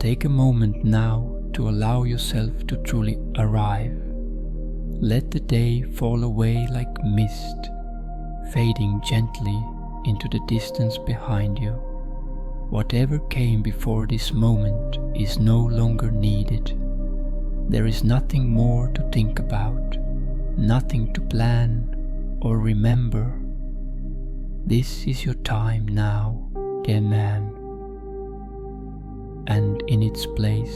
Take a moment now to allow yourself to truly arrive. Let the day fall away like mist, fading gently into the distance behind you. Whatever came before this moment is no longer needed. There is nothing more to think about, nothing to plan or remember. This is your time now, dear man. And in its place,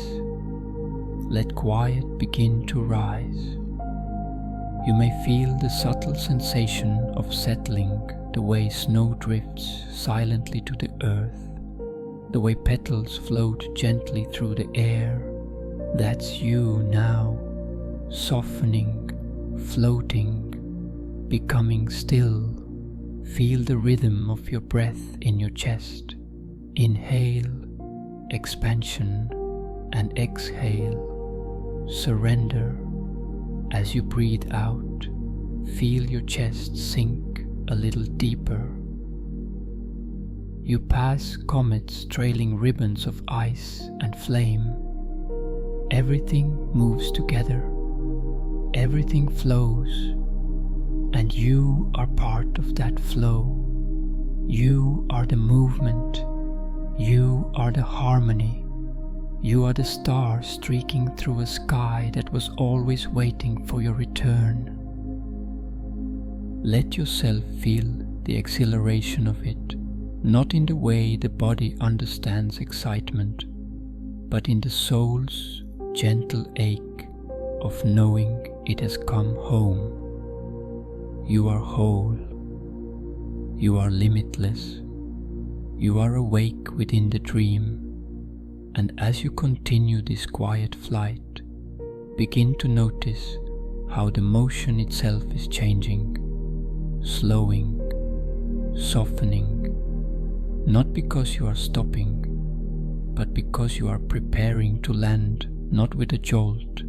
let quiet begin to rise. You may feel the subtle sensation of settling, the way snow drifts silently to the earth, the way petals float gently through the air. That's you now, softening, floating, becoming still. Feel the rhythm of your breath in your chest. Inhale, expansion, and exhale. Surrender. As you breathe out, feel your chest sink a little deeper. You pass comets trailing ribbons of ice and flame. Everything moves together. Everything flows. And you are part of that flow. You are the movement. You are the harmony. You are the star streaking through a sky that was always waiting for your return. Let yourself feel the exhilaration of it, not in the way the body understands excitement, but in the soul's gentle ache of knowing it has come home. You are whole. You are limitless. You are awake within the dream. And as you continue this quiet flight, begin to notice how the motion itself is changing, slowing, softening, not because you are stopping, but because you are preparing to land, not with a jolt,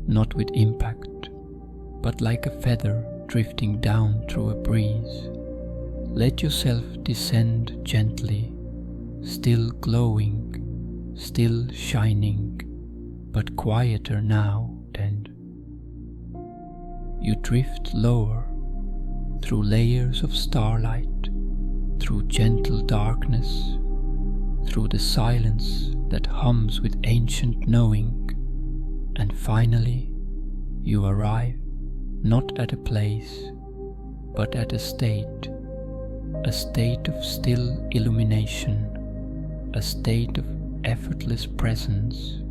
not with impact, but like a feather drifting down through a breeze. Let yourself descend gently, still glowing, still shining, but quieter now, and you drift lower, through layers of starlight, through gentle darkness, through the silence that hums with ancient knowing, and finally you arrive not at a place, but at a state of still illumination, a state of effortless presence.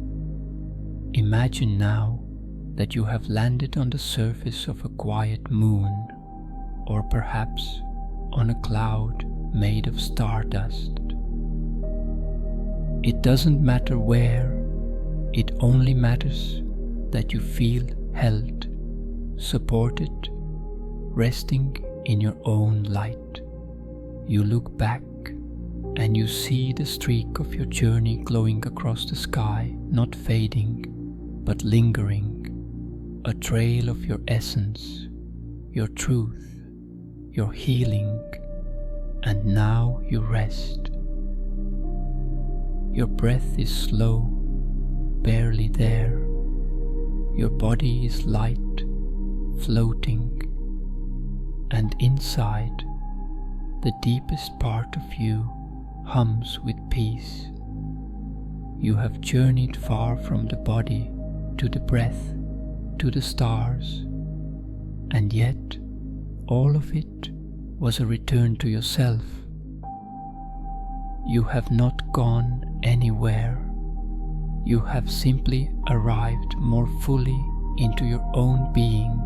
Imagine now that you have landed on the surface of a quiet moon, or perhaps on a cloud made of stardust. It doesn't matter where, it only matters that you feel held, supported, resting in your own light. You look back and you see the streak of your journey glowing across the sky, not fading, but lingering, a trail of your essence, your truth, your healing, and now you rest. Your breath is slow, barely there. Your body is light, floating, and inside, the deepest part of you hums with peace. You have journeyed far from the body to the breath, to the stars, and yet all of it was a return to yourself. You have not gone anywhere. You have simply arrived more fully into your own being.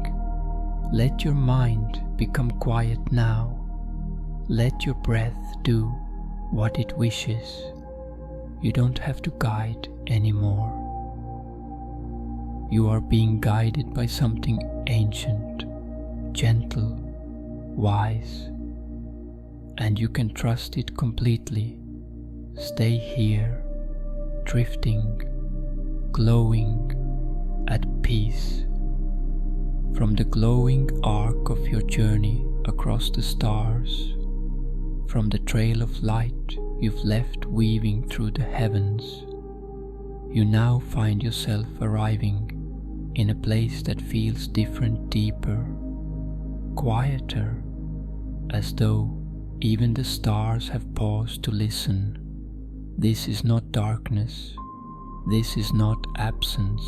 Let your mind become quiet now. Let your breath do what it wishes. You don't have to guide anymore. You are being guided by something ancient, gentle, wise, and you can trust it completely. Stay here, drifting, glowing, at peace. From the glowing arc of your journey across the stars, from the trail of light you've left weaving through the heavens, You now find yourself arriving in a place that feels different, deeper, quieter, as though even the stars have paused to listen. This is not darkness. This is not absence.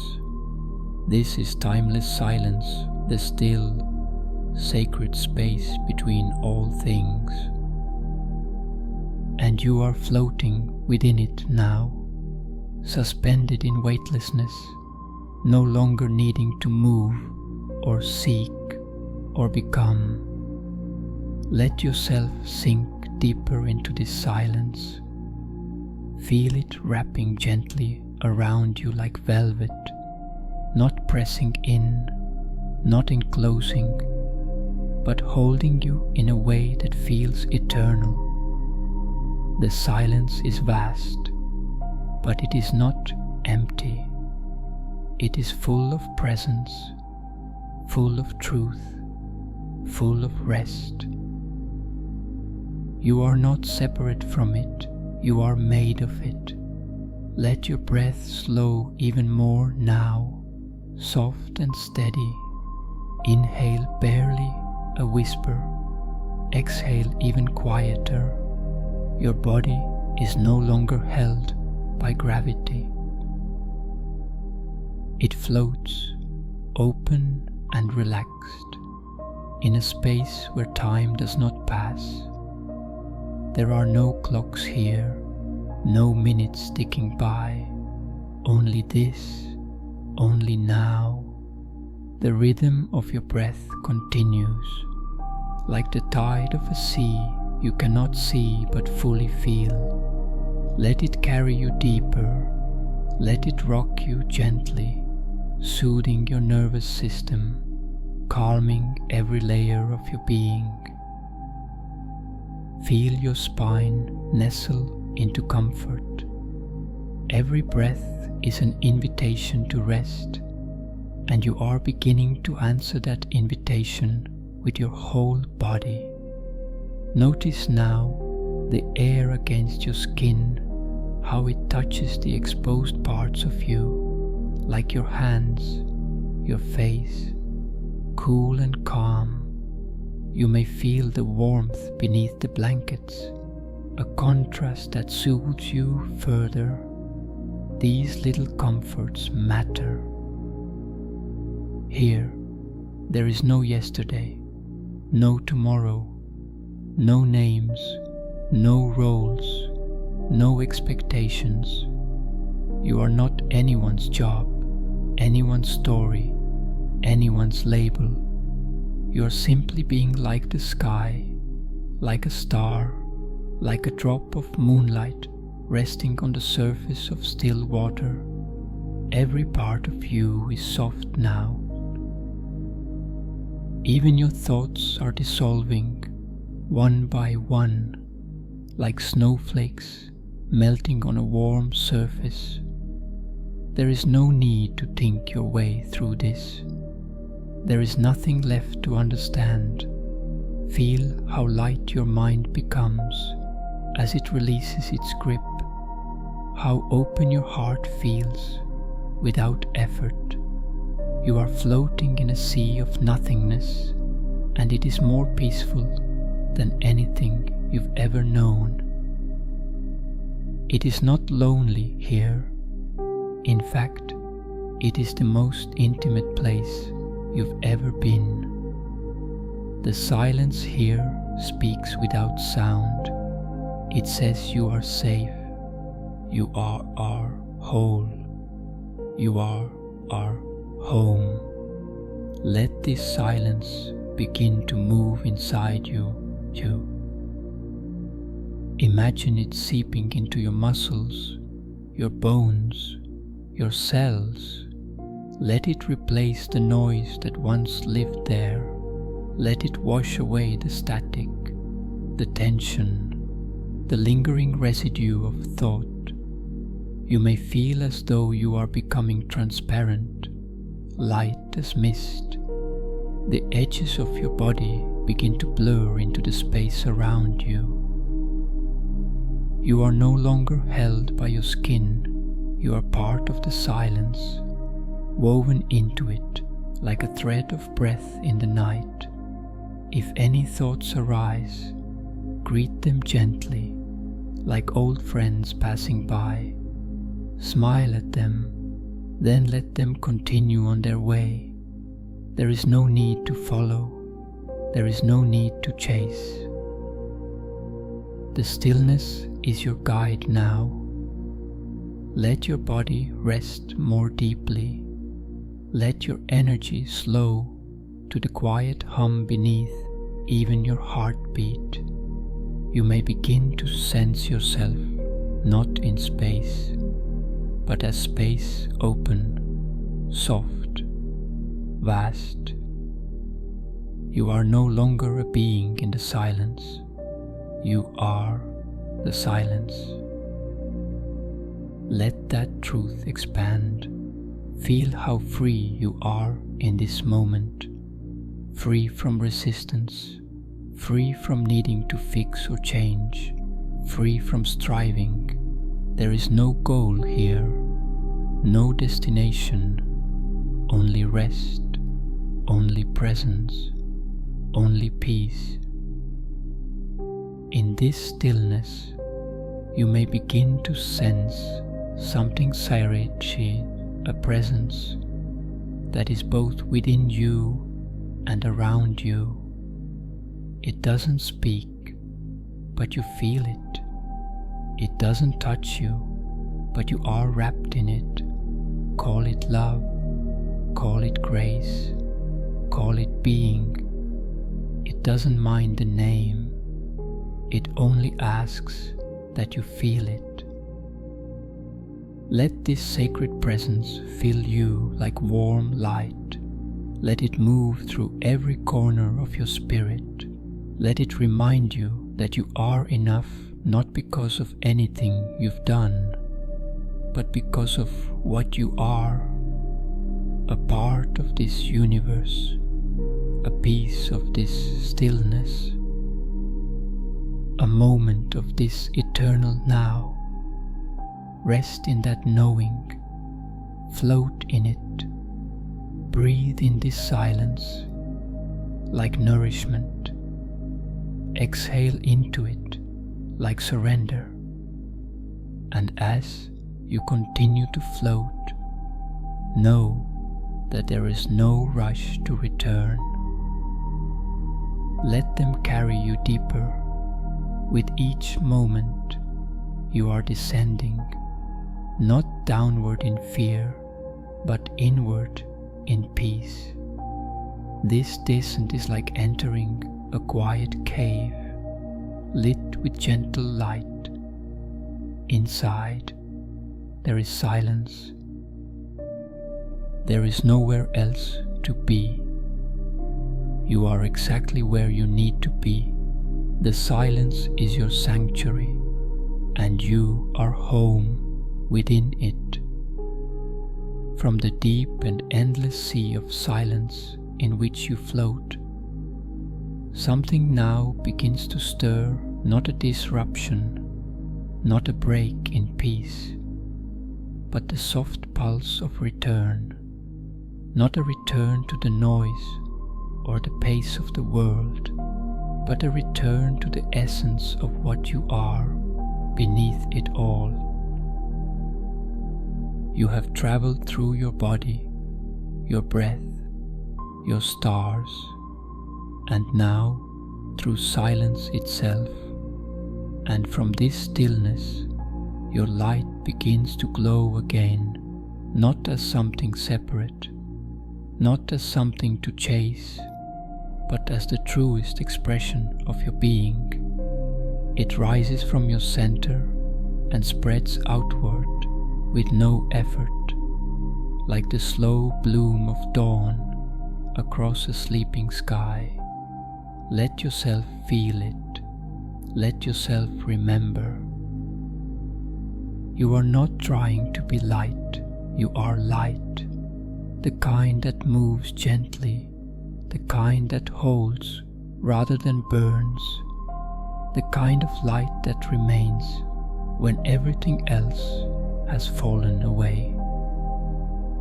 This is timeless silence, the still, sacred space between all things. And you are floating within it now, suspended in weightlessness, no longer needing to move or seek or become. Let yourself sink deeper into this silence. Feel it wrapping gently around you like velvet, not pressing in, not enclosing, but holding you in a way that feels eternal. The silence is vast, but it is not empty. It is full of presence, full of truth, full of rest. You are not separate from it, you are made of it. Let your breath slow even more now, soft and steady. Inhale barely a whisper, exhale even quieter. Your body is no longer held by gravity. It floats, open and relaxed, in a space where time does not pass. There are no clocks here, no minutes ticking by, only this, only now. The rhythm of your breath continues, like the tide of a sea you cannot see but fully feel. Let it carry you deeper, let it rock you gently, soothing your nervous system, calming every layer of your being. Feel your spine nestle into comfort. Every breath is an invitation to rest, and you are beginning to answer that invitation with your whole body. Notice now the air against your skin, how it touches the exposed parts of you, like your hands, your face, cool and calm. You may feel the warmth beneath the blankets, a contrast that soothes you further. These little comforts matter. Here, there is no yesterday, no tomorrow, no names, no roles, no expectations. You are not anyone's job, anyone's story, anyone's label. You are simply being like the sky, like a star, like a drop of moonlight resting on the surface of still water. Every part of you is soft now. Even your thoughts are dissolving, one by one, like snowflakes melting on a warm surface. There is no need to think your way through this. There is nothing left to understand. Feel how light your mind becomes as it releases its grip, how open your heart feels without effort. You are floating in a sea of nothingness, and it is more peaceful than anything you've ever known. It is not lonely here. In fact, it is the most intimate place you've ever been. The silence here speaks without sound. It says you are safe. You are our whole. You are our home. Let this silence begin to move inside you. Imagine it seeping into your muscles, your bones, your cells. Let it replace the noise that once lived there. Let it wash away the static, the tension, the lingering residue of thought. You may feel as though you are becoming transparent, light as mist. The edges of your body begin to blur into the space around you. You are no longer held by your skin. You are part of the silence, woven into it like a thread of breath in the night. If any thoughts arise, greet them gently, like old friends passing by. Smile at them, then let them continue on their way. There is no need to follow. There is no need to chase. The stillness is your guide now. Let your body rest more deeply. Let your energy slow to the quiet hum beneath even your heartbeat. You may begin to sense yourself not in space, but as space open, soft, vast. You are no longer a being in the silence. You are the silence. Let that truth expand. Feel how free you are in this moment. Free from resistance. Free from needing to fix or change. Free from striving. There is no goal here. No destination. Only rest. Only presence. Only peace. In this stillness, you may begin to sense something sacred, a presence that is both within you and around you. It doesn't speak, but you feel it. It doesn't touch you, but you are wrapped in it. Call it love, call it grace, call it being. It doesn't mind the name. It only asks that you feel it. Let this sacred presence fill you like warm light. Let it move through every corner of your spirit. Let it remind you that you are enough, not because of anything you've done, but because of what you are, a part of this universe, a piece of this stillness, a moment of this eternal now. Rest in that knowing, float in it, breathe in this silence like nourishment, exhale into it like surrender, and as you continue to float, know that there is no rush to return. Let them carry you deeper. With each moment, you are descending, not downward in fear, but inward in peace. This descent is like entering a quiet cave, lit with gentle light. Inside, there is silence. There is nowhere else to be. You are exactly where you need to be. The silence is your sanctuary, and you are home within it. From the deep and endless sea of silence in which you float, something now begins to stir, not a disruption, not a break in peace, but the soft pulse of return, not a return to the noise or the pace of the world, but a return to the essence of what you are beneath it all. You have traveled through your body, your breath, your stars, and now through silence itself. And from this stillness, your light begins to glow again, not as something separate, not as something to chase, but as the truest expression of your being. It rises from your center and spreads outward with no effort, like the slow bloom of dawn across a sleeping sky. Let yourself feel it. Let yourself remember. You are not trying to be light. You are light, the kind that moves gently, the kind that holds rather than burns, the kind of light that remains when everything else has fallen away.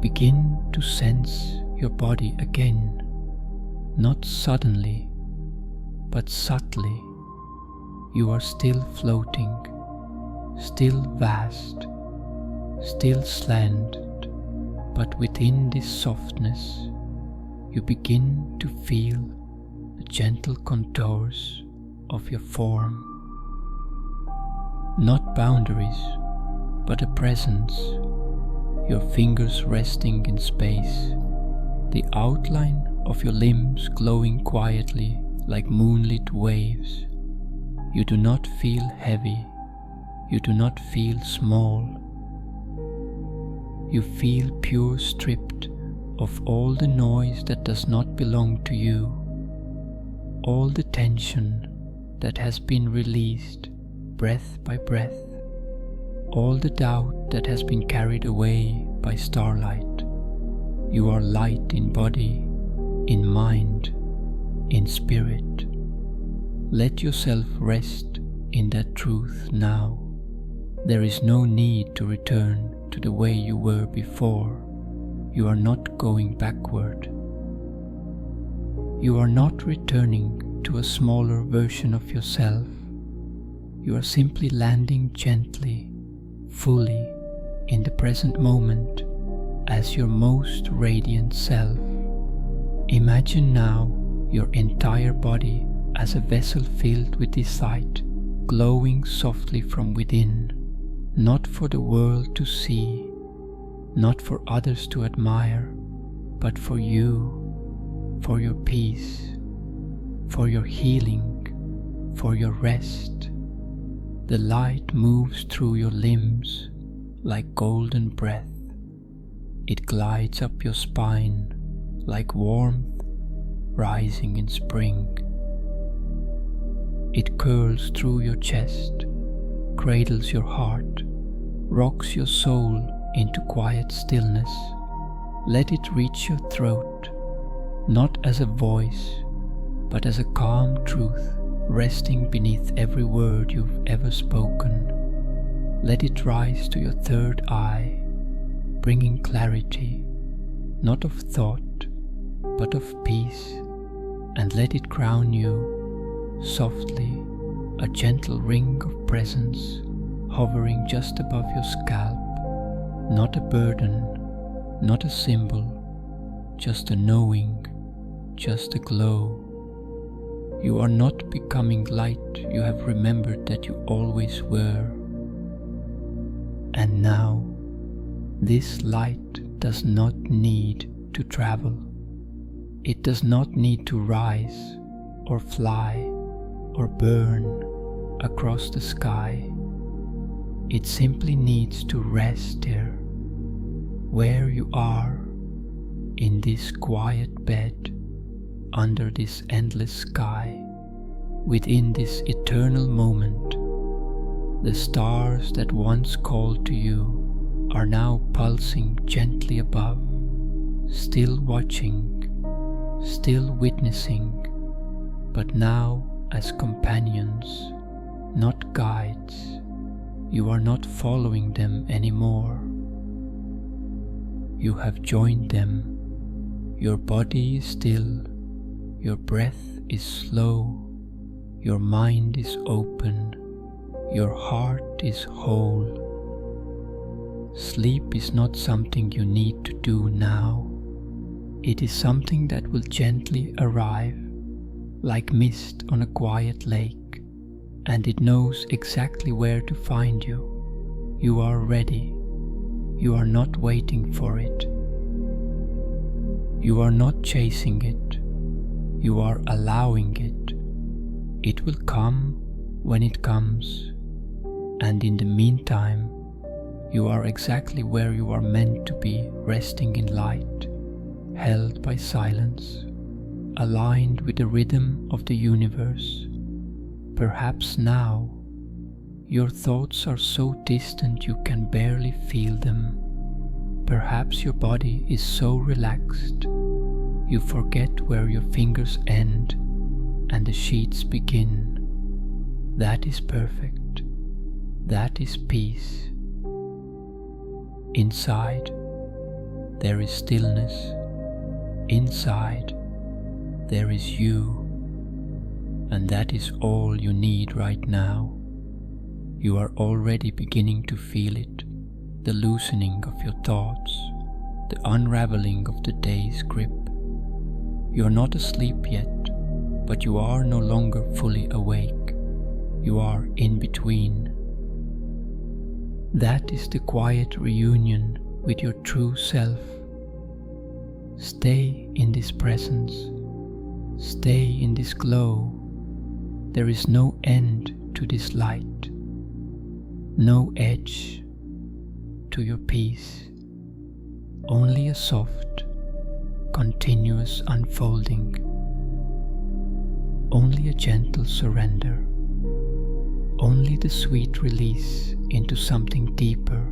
Begin to sense your body again, not suddenly, but subtly. You are still floating, still vast, still slanted, but within this softness, you begin to feel the gentle contours of your form. Not boundaries, but a presence, your fingers resting in space, the outline of your limbs glowing quietly like moonlit waves. You do not feel heavy, you do not feel small. You feel pure, stripped of all the noise that does not belong to you, all the tension that has been released breath by breath, all the doubt that has been carried away by starlight. You are light in body, in mind, in spirit. Let yourself rest in that truth now. There is no need to return to the way you were before. You are not going backward. You are not returning to a smaller version of yourself. You are simply landing gently, fully, in the present moment as your most radiant self. Imagine now your entire body as a vessel filled with this light, glowing softly from within, not for the world to see, not for others to admire, but for you, for your peace, for your healing, for your rest. The light moves through your limbs like golden breath. It glides up your spine like warmth rising in spring. It curls through your chest, cradles your heart, rocks your soul into quiet stillness. Let it reach your throat, not as a voice, but as a calm truth resting beneath every word you've ever spoken. Let it rise to your third eye, bringing clarity, not of thought, but of peace, and let it crown you softly, a gentle ring of presence hovering just above your scalp, not a burden, not a symbol, just a knowing, just a glow. You are not becoming light, you have remembered that you always were. And now, this light does not need to travel. It does not need to rise or fly or burn across the sky. It simply needs to rest there, where you are, in this quiet bed, under this endless sky, within this eternal moment. The stars that once called to you are now pulsing gently above, still watching, still witnessing, but now as companions, not guides. You are not following them anymore. You have joined them. Your body is still, your breath is slow, your mind is open, your heart is whole. Sleep is not something you need to do now. It is something that will gently arrive, like mist on a quiet lake, and it knows exactly where to find you. You are ready. You are not waiting for it. You are not chasing it. You are allowing it. It will come when it comes, and in the meantime, you are exactly where you are meant to be, resting in light, held by silence, aligned with the rhythm of the universe. Perhaps now, your thoughts are so distant you can barely feel them. Perhaps your body is so relaxed, you forget where your fingers end and the sheets begin. That is perfect. That is peace. Inside, there is stillness. Inside, there is you. And that is all you need right now. You are already beginning to feel it, the loosening of your thoughts, the unraveling of the day's grip. You are not asleep yet, but you are no longer fully awake. You are in between. That is the quiet reunion with your true self. Stay in this presence. Stay in this glow. There is no end to this light, no edge to your peace, only a soft, continuous unfolding, only a gentle surrender, only the sweet release into something deeper,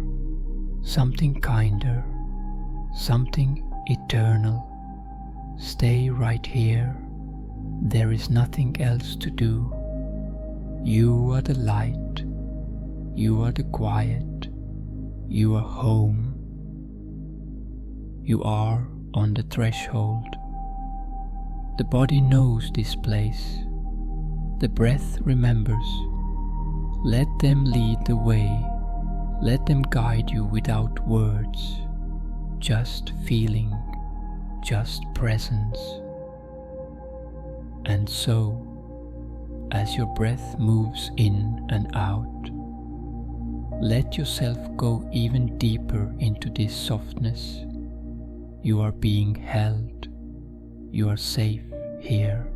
something kinder, something eternal. Stay right here. There is nothing else to do. You are the light. You are the quiet. You are home. You are on the threshold. The body knows this place. The breath remembers. Let them lead the way. Let them guide you without words. Just feeling, just presence. And so, as your breath moves in and out, let yourself go even deeper into this softness. You are being held. You are safe here.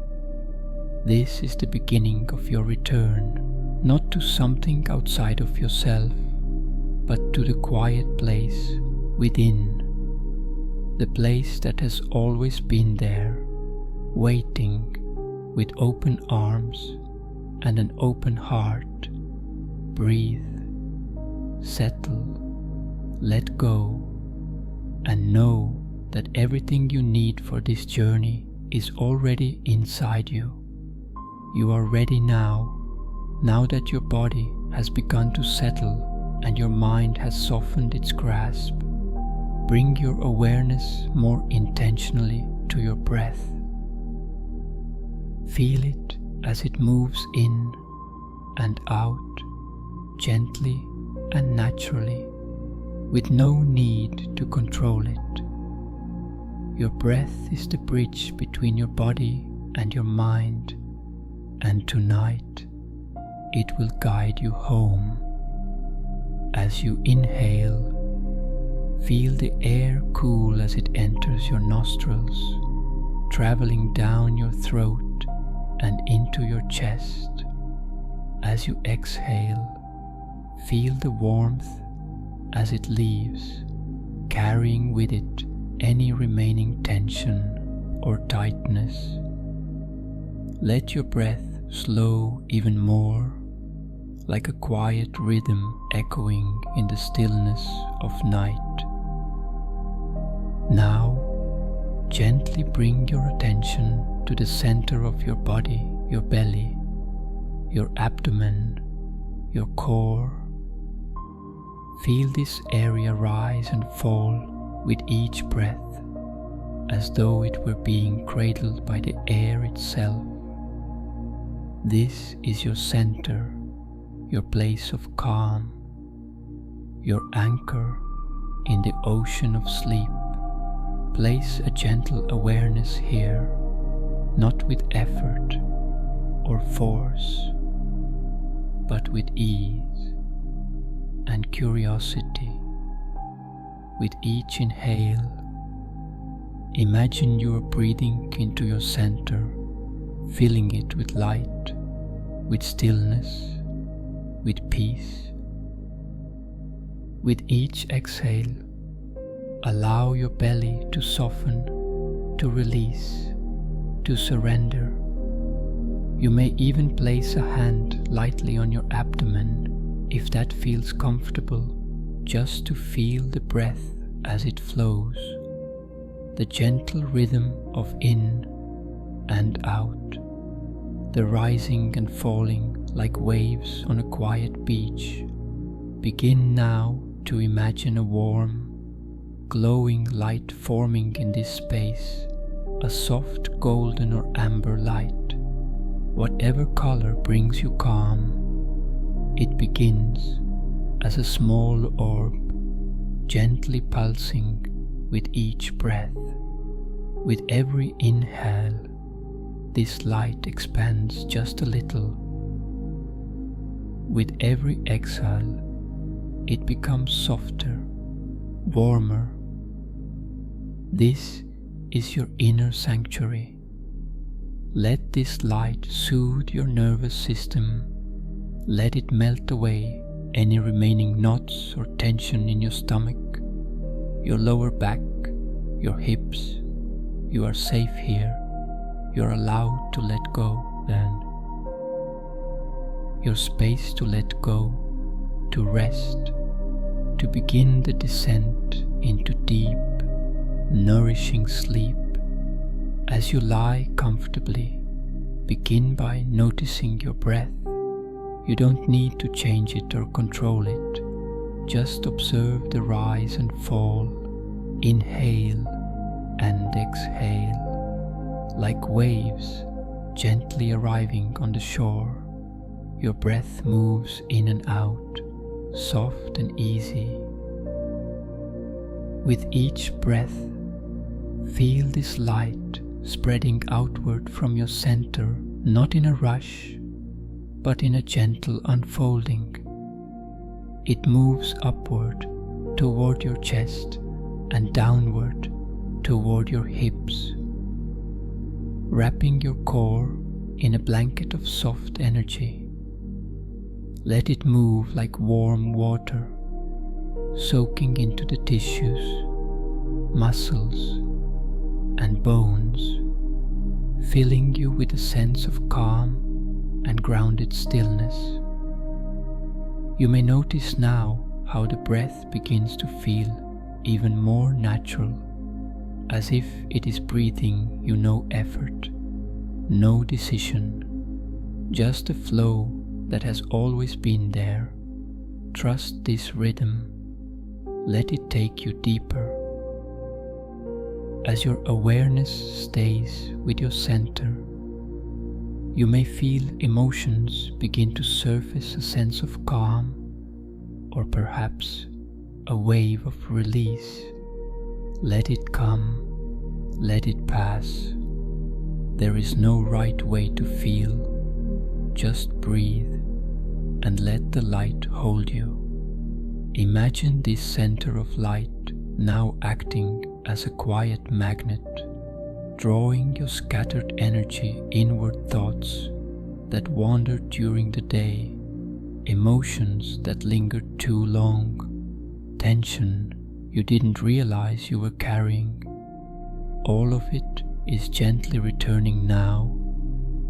This is the beginning of your return, not to something outside of yourself, but to the quiet place within, the place that has always been there, waiting with open arms and an open heart. Breathe, settle, let go, and know that everything you need for this journey is already inside you. You are ready now that your body has begun to settle and your mind has softened its grasp. Bring your awareness more intentionally to your breath. Feel it as it moves in and out, gently and naturally, with no need to control it. Your breath is the bridge between your body and your mind, and tonight it will guide you home. As you inhale, feel the air cool as it enters your nostrils, traveling down your throat and into your chest. As you exhale, feel the warmth as it leaves, carrying with it any remaining tension or tightness. Let your breath slow even more, like a quiet rhythm echoing in the stillness of night. Now, gently bring your attention to the center of your body, your belly, your abdomen, your core. Feel this area rise and fall with each breath, as though it were being cradled by the air itself. This is your center, your place of calm, your anchor in the ocean of sleep. Place a gentle awareness here, not with effort or force, but with ease and curiosity. With each inhale, imagine you are breathing into your center, filling it with light, with stillness, with peace. With each exhale, allow your belly to soften, to release, to surrender. You may even place a hand lightly on your abdomen if that feels comfortable, just to feel the breath as it flows, the gentle rhythm of in and out, the rising and falling like waves on a quiet beach. Begin now to imagine a warm, glowing light forming in this space, a soft golden or amber light. Whatever color brings you calm, it begins as a small orb, gently pulsing with each breath. With every inhale, this light expands just a little. With every exhale, it becomes softer, warmer. This is your inner sanctuary. Let this light soothe your nervous system. Let it melt away any remaining knots or tension in your stomach, your lower back, your hips. You are safe here. You're allowed to let go then. Your space to let go, to rest, to begin the descent into deep, nourishing sleep. As you lie comfortably, begin by noticing your breath. You don't need to change it or control it. Just observe the rise and fall, inhale and exhale, like waves gently arriving on the shore. Your breath moves in and out, soft and easy. With each breath, feel this light spreading outward from your center, not in a rush, but in a gentle unfolding. It moves upward toward your chest and downward toward your hips, wrapping your core in a blanket of soft energy. Let it move like warm water, soaking into the tissues, muscles, and bones, filling you with a sense of calm and grounded stillness. You may notice now how the breath begins to feel even more natural, as if it is breathing you no effort, no decision, just a flow that has always been there. Trust this rhythm. Let it take you deeper. As your awareness stays with your center, you may feel emotions begin to surface, a sense of calm, or perhaps a wave of release. Let it come, let it pass. There is no right way to feel. Just breathe and let the light hold you. Imagine this center of light now acting as a quiet magnet, drawing your scattered energy, inward thoughts that wandered during the day, emotions that lingered too long, tension you didn't realize you were carrying. All of it is gently returning now,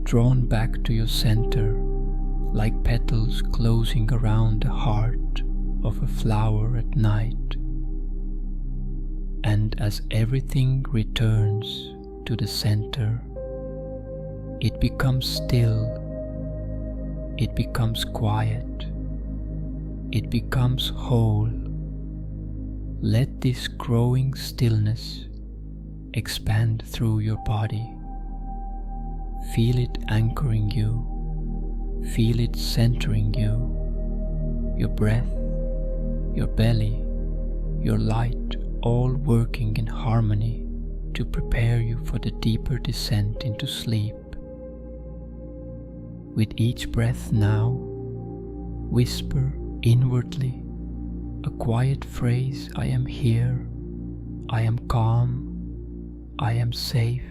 drawn back to your center, like petals closing around the heart of a flower at night. And as everything returns to the center, it becomes still, it becomes quiet, it becomes whole. Let this growing stillness expand through your body. Feel it anchoring you, feel it centering you, your breath, your belly, your light, all working in harmony to prepare you for the deeper descent into sleep. With each breath now, whisper inwardly a quiet phrase: I am here, I am calm, I am safe.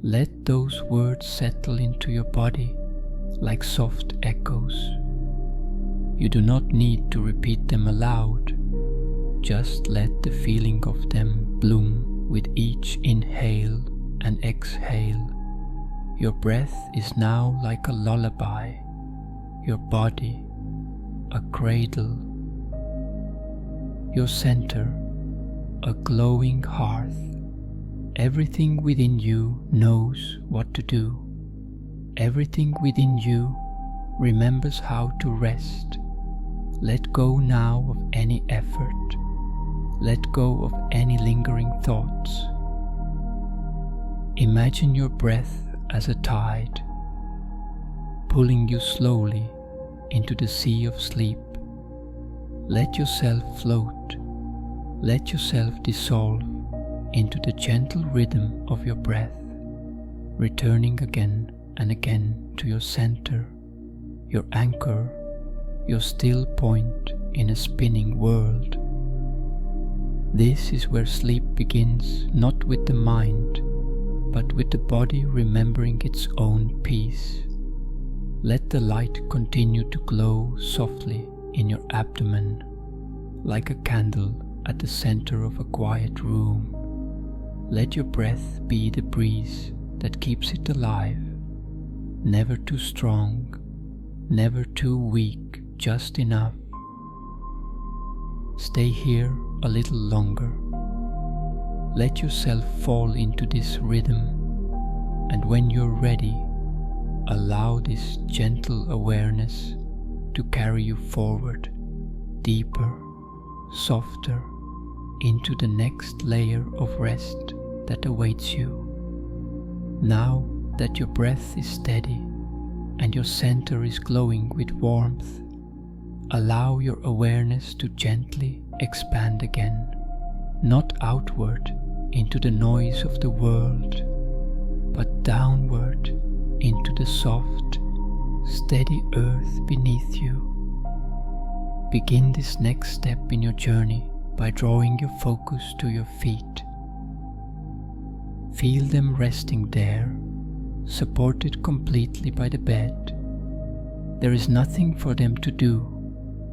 Let those words settle into your body like soft echoes. You do not need to repeat them aloud. Just let the feeling of them bloom with each inhale and exhale. Your breath is now like a lullaby, your body a cradle, your center a glowing hearth. Everything within you knows what to do. Everything within you remembers how to rest. Let go now of any effort. Let go of any lingering thoughts. Imagine your breath as a tide, pulling you slowly into the sea of sleep. Let yourself float. Let yourself dissolve into the gentle rhythm of your breath, returning again and again to your center, your anchor, your still point in a spinning world. This is where sleep begins, not with the mind, but with the body remembering its own peace. Let the light continue to glow softly in your abdomen, like a candle at the center of a quiet room. Let your breath be the breeze that keeps it alive, never too strong, never too weak, just enough. Stay here a little longer. Let yourself fall into this rhythm, and when you're ready, allow this gentle awareness to carry you forward, deeper, softer, into the next layer of rest that awaits you. Now that your breath is steady and your center is glowing with warmth, allow your awareness to gently expand again, not outward into the noise of the world, but downward into the soft, steady earth beneath you. Begin this next step in your journey by drawing your focus to your feet. Feel them resting there, supported completely by the bed. There is nothing for them to do,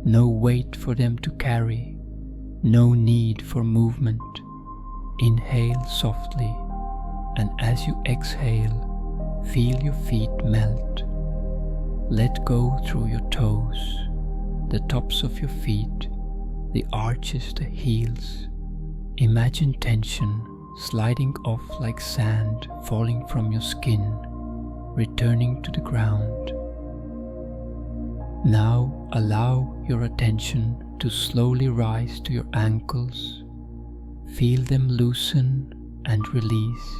no weight for them to carry, no need for movement. Inhale softly, and as you exhale, feel your feet melt. Let go through your toes, the tops of your feet, the arches, the heels. Imagine tension sliding off like sand falling from your skin, returning to the ground. Now allow your attention to slowly rise to your ankles. Feel them loosen and release.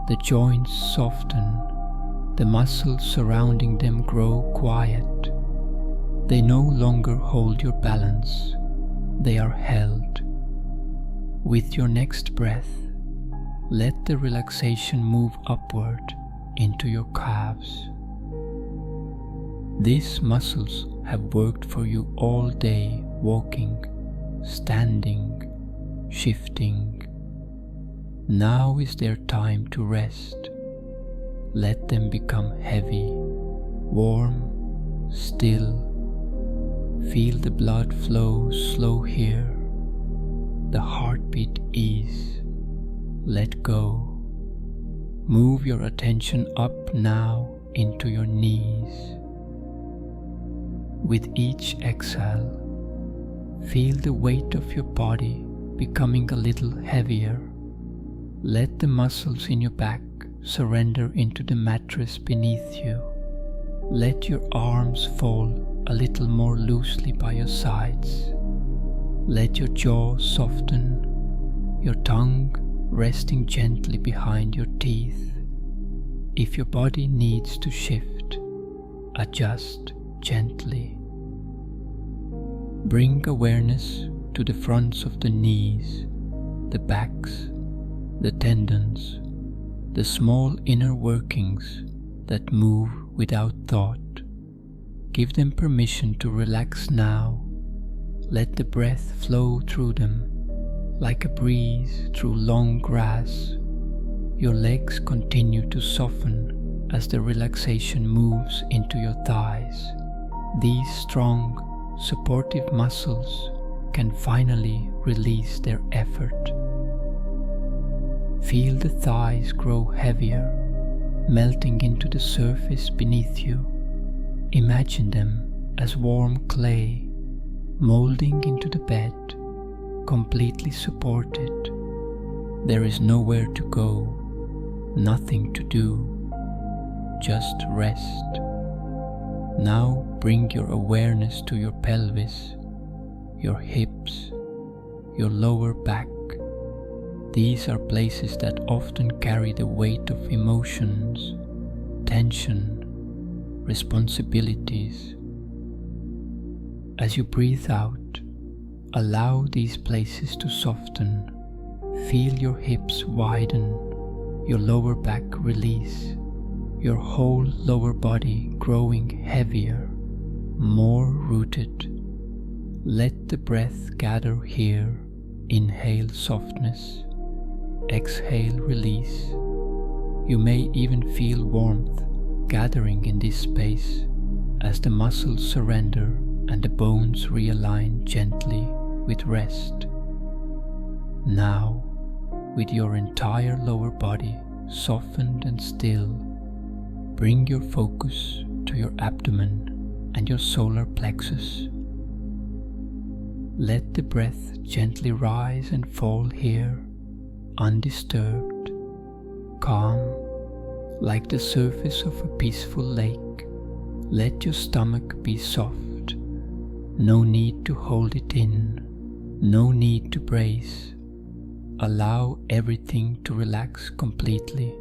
The joints soften, the muscles surrounding them grow quiet. They no longer hold your balance, they are held. With your next breath, let the relaxation move upward into your calves. These muscles have worked for you all day, walking, standing, shifting. Now is their time to rest. Let them become heavy, warm, still. Feel the blood flow slow here, the heartbeat ease. Let go. Move your attention up now into your knees. With each exhale, feel the weight of your body becoming a little heavier. Let the muscles in your back surrender into the mattress beneath you. Let your arms fall a little more loosely by your sides. Let your jaw soften, your tongue resting gently behind your teeth. If your body needs to shift, adjust gently. Bring awareness to the fronts of the knees, the backs, the tendons, the small inner workings that move without thought. Give them permission to relax now. Let the breath flow through them like a breeze through long grass. Your legs continue to soften as the relaxation moves into your thighs. These strong, supportive muscles can finally release their effort. Feel the thighs grow heavier, melting into the surface beneath you. Imagine them as warm clay, molding into the bed, completely supported. There is nowhere to go, nothing to do, just rest. Now bring your awareness to your pelvis, your hips, your lower back. These are places that often carry the weight of emotions, tension, responsibilities. As you breathe out, allow these places to soften. Feel your hips widen, your lower back release, your whole lower body growing heavier, more rooted. Let the breath gather here. Inhale softness, exhale release. You may even feel warmth gathering in this space as the muscles surrender and the bones realign gently with rest. Now, with your entire lower body softened and still, bring your focus to your abdomen and your solar plexus. Let the breath gently rise and fall here, undisturbed, calm, like the surface of a peaceful lake. Let your stomach be soft. No need to hold it in, no need to brace. Allow everything to relax completely,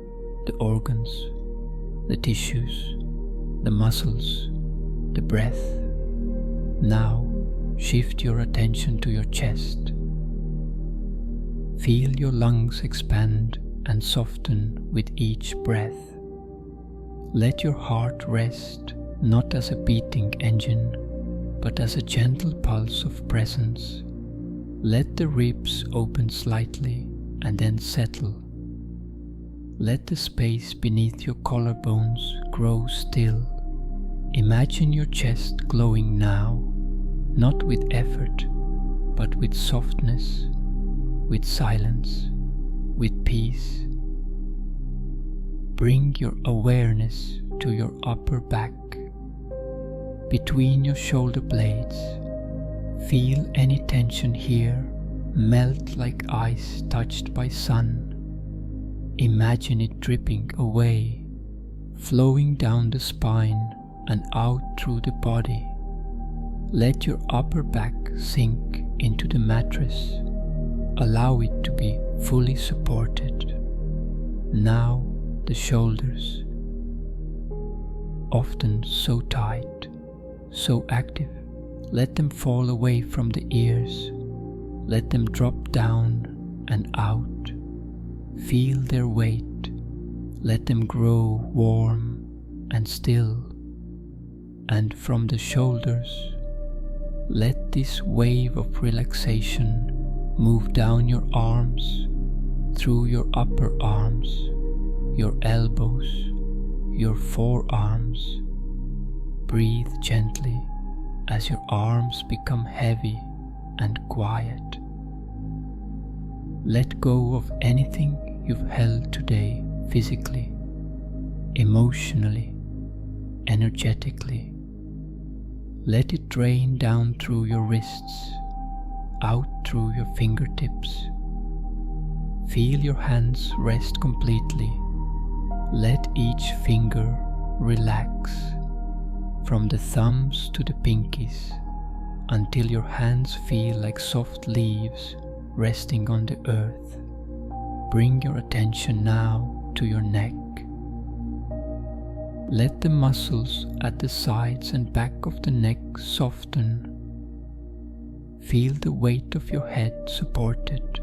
the organs, the tissues, the muscles, the breath. Now, shift your attention to your chest. Feel your lungs expand and soften with each breath. Let your heart rest not as a beating engine, but as a gentle pulse of presence. Let the ribs open slightly and then settle. Let the space beneath your collarbones grow still. Imagine your chest glowing now, not with effort, but with softness, with silence, with peace. Bring your awareness to your upper back, between your shoulder blades. Feel any tension here melt like ice touched by sun. Imagine it dripping away, flowing down the spine and out through the body. Let your upper back sink into the mattress. Allow it to be fully supported. Now the shoulders, often so tight, so active. Let them fall away from the ears. Let them drop down and out. Feel their weight. Let them grow warm and still. And from the shoulders, let this wave of relaxation move down your arms, through your upper arms, your elbows, your forearms. Breathe gently as your arms become heavy and quiet. Let go of anything you've held today physically, emotionally, energetically. Let it drain down through your wrists, out through your fingertips. Feel your hands rest completely. Let each finger relax, from the thumbs to the pinkies, until your hands feel like soft leaves resting on the earth. Bring your attention now to your neck. Let the muscles at the sides and back of the neck soften. Feel the weight of your head supported.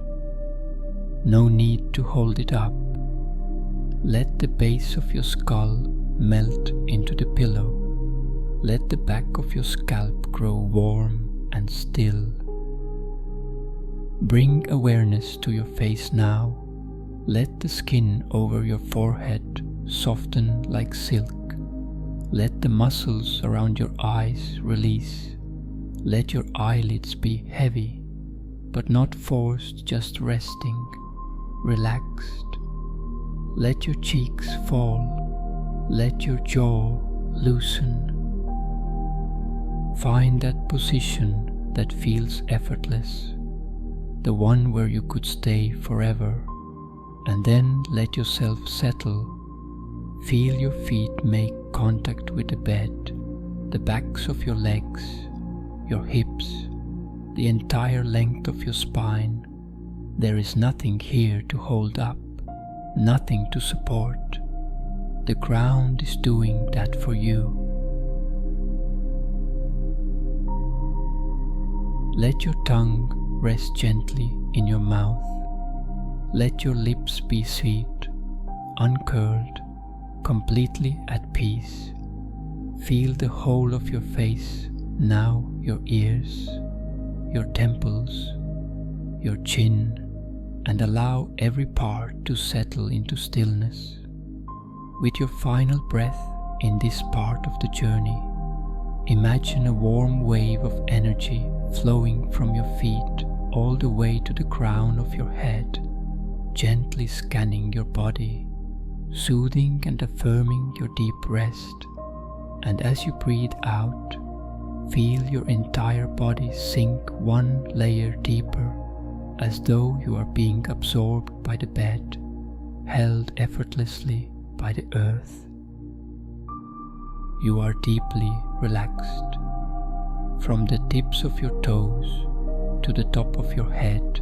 No need to hold it up. Let the base of your skull melt into the pillow. Let the back of your scalp grow warm and still. Bring awareness to your face now. Let the skin over your forehead soften like silk. Let the muscles around your eyes release. Let your eyelids be heavy, but not forced, just resting, relaxed. Let your cheeks fall. Let your jaw loosen. Find that position that feels effortless, the one where you could stay forever, and then let yourself settle. Feel your feet make contact with the bed. the backs of your legs, your hips, the entire length of your spine. There is nothing here to hold up, nothing to support. The ground is doing that for you. Let your tongue rest gently in your mouth. Let your lips be sweet, uncurled, completely at peace. Feel the whole of your face, now your ears, your temples, your chin, and allow every part to settle into stillness. With your final breath in this part of the journey, imagine a warm wave of energy flowing from your feet all the way to the crown of your head, gently scanning your body, soothing and affirming your deep rest. And as you breathe out, feel your entire body sink one layer deeper, as though you are being absorbed by the bed, held effortlessly by the earth. You are deeply relaxed. From the tips of your toes to the top of your head,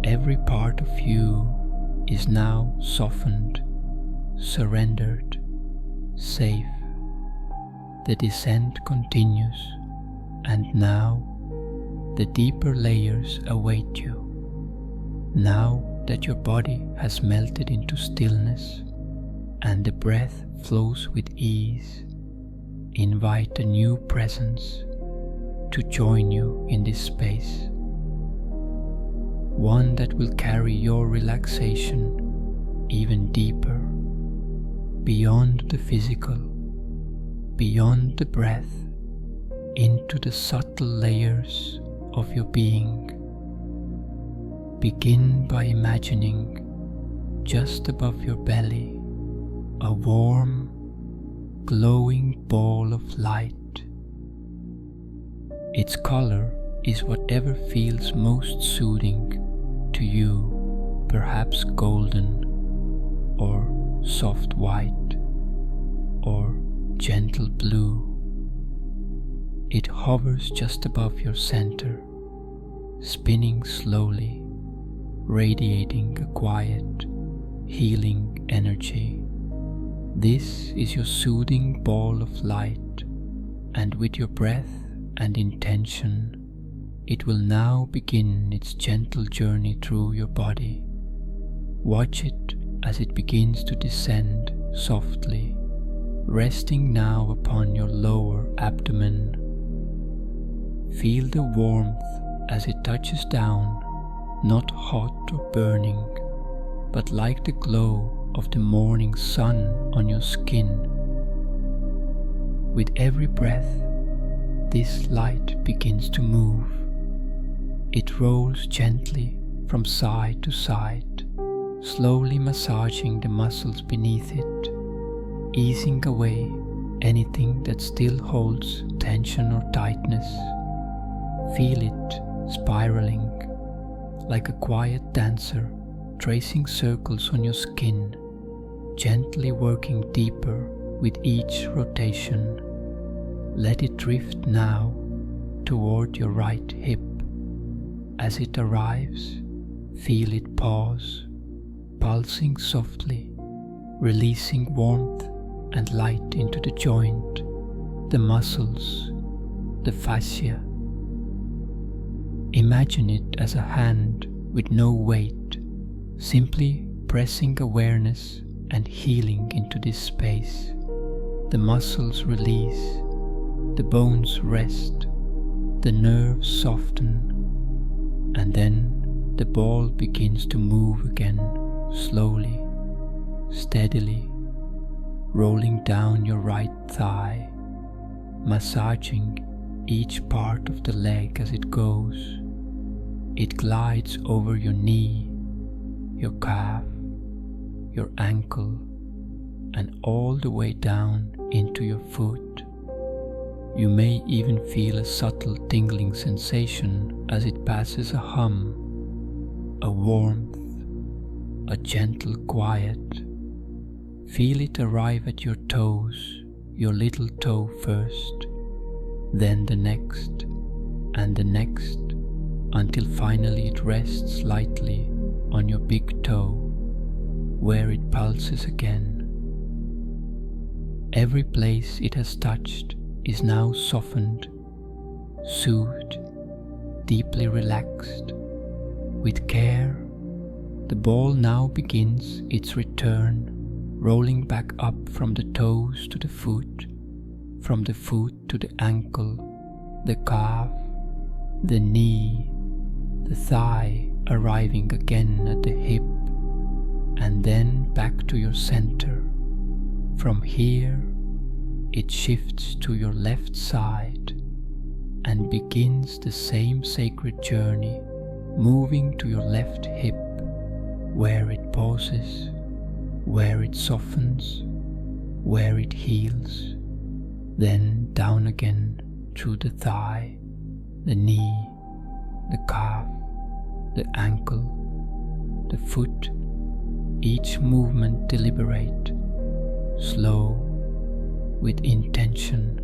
every part of you is now softened, surrendered, safe. The descent continues, and now the deeper layers await you. Now that your body has melted into stillness and the breath flows with ease, invite a new presence to join you in this space. One that will carry your relaxation even deeper, beyond the physical, beyond the breath, into the subtle layers of your being. Begin by imagining just above your belly a warm, glowing ball of light. Its color is whatever feels most soothing to you, perhaps golden, or soft white, or gentle blue. It hovers just above your center, spinning slowly, radiating a quiet, healing energy. This is your soothing ball of light, and with your breath and intention, it will now begin its gentle journey through your body. Watch it as it begins to descend softly, resting now upon your lower abdomen. Feel the warmth as it touches down, not hot or burning, but like the glow of the morning sun on your skin. With every breath, this light begins to move. It rolls gently from side to side, slowly massaging the muscles beneath it, easing away anything that still holds tension or tightness. Feel it spiraling like a quiet dancer, tracing circles on your skin, gently working deeper with each rotation. Let it drift now toward your right hip. As it arrives, feel it pause, pulsing softly, releasing warmth and light into the joint, the muscles, the fascia. Imagine it as a hand with no weight, simply pressing awareness and healing into this space. The muscles release, the bones rest, the nerves soften, and then the ball begins to move again, slowly, steadily, rolling down your right thigh, massaging each part of the leg as it goes. It glides over your knee, your calf, your ankle, and all the way down into your foot. You may even feel a subtle tingling sensation as it passes a hum, a warmth, a gentle quiet. Feel it arrive at your toes, your little toe first, then the next, and the next, until finally it rests lightly on your big toe, where it pulses again. Every place it has touched is now softened, soothed, deeply relaxed. With care, the ball now begins its return, rolling back up from the toes to the foot, from the foot to the ankle, the calf, the knee, the thigh, arriving again at the hip, and then back to your center. From here, it shifts to your left side and begins the same sacred journey, moving to your left hip, where it pauses, where it softens, where it heals, then down again through the thigh, the knee, the calf, the ankle, the foot, each movement deliberate, slow, with intention.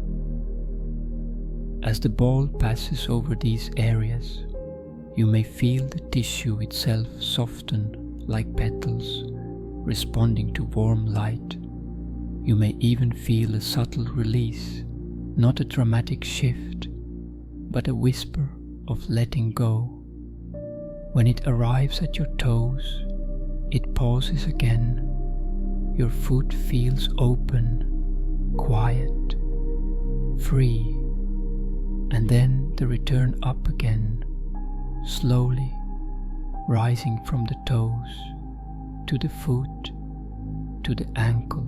As the ball passes over these areas, you may feel the tissue itself soften like petals, responding to warm light. You may even feel a subtle release, not a dramatic shift, but a whisper of letting go. When it arrives at your toes, it pauses again. Your foot feels open, quiet, free, and then the return up again, slowly rising from the toes to the foot, to the ankle,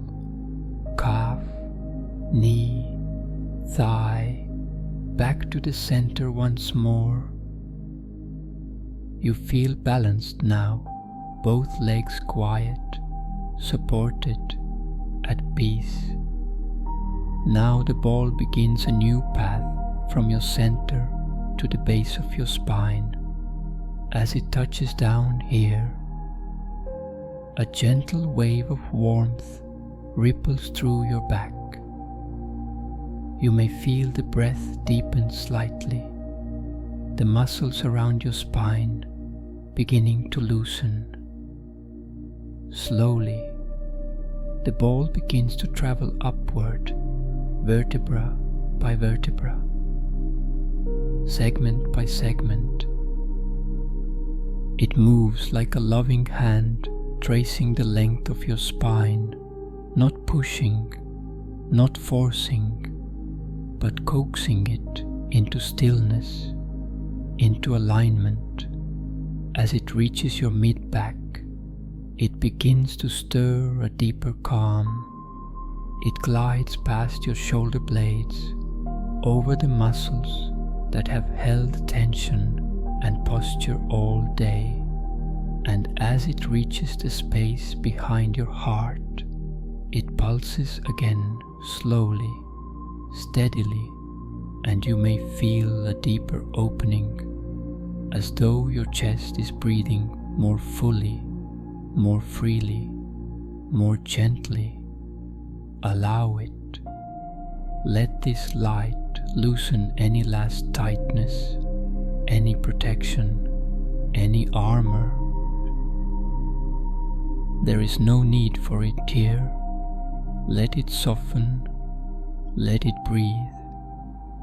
calf, knee, thigh, back to the center once more. You feel balanced now, both legs quiet, supported, at peace. Now the ball begins a new path from your center to the base of your spine. As it touches down here, a gentle wave of warmth ripples through your back. You may feel the breath deepen slightly, the muscles around your spine beginning to loosen. Slowly, the ball begins to travel upward, vertebra by vertebra, segment by segment. It moves like a loving hand, tracing the length of your spine, not pushing, not forcing, but coaxing it into stillness, into alignment. As it reaches your mid-back, it begins to stir a deeper calm. It glides past your shoulder blades, over the muscles that have held tension and posture all day. And as it reaches the space behind your heart, it pulses again slowly, steadily, and you may feel a deeper opening, as though your chest is breathing more fully, more freely, more gently. Allow it. Let this light loosen any last tightness, any protection, any armor. There is no need for it here. Let it soften, let it breathe.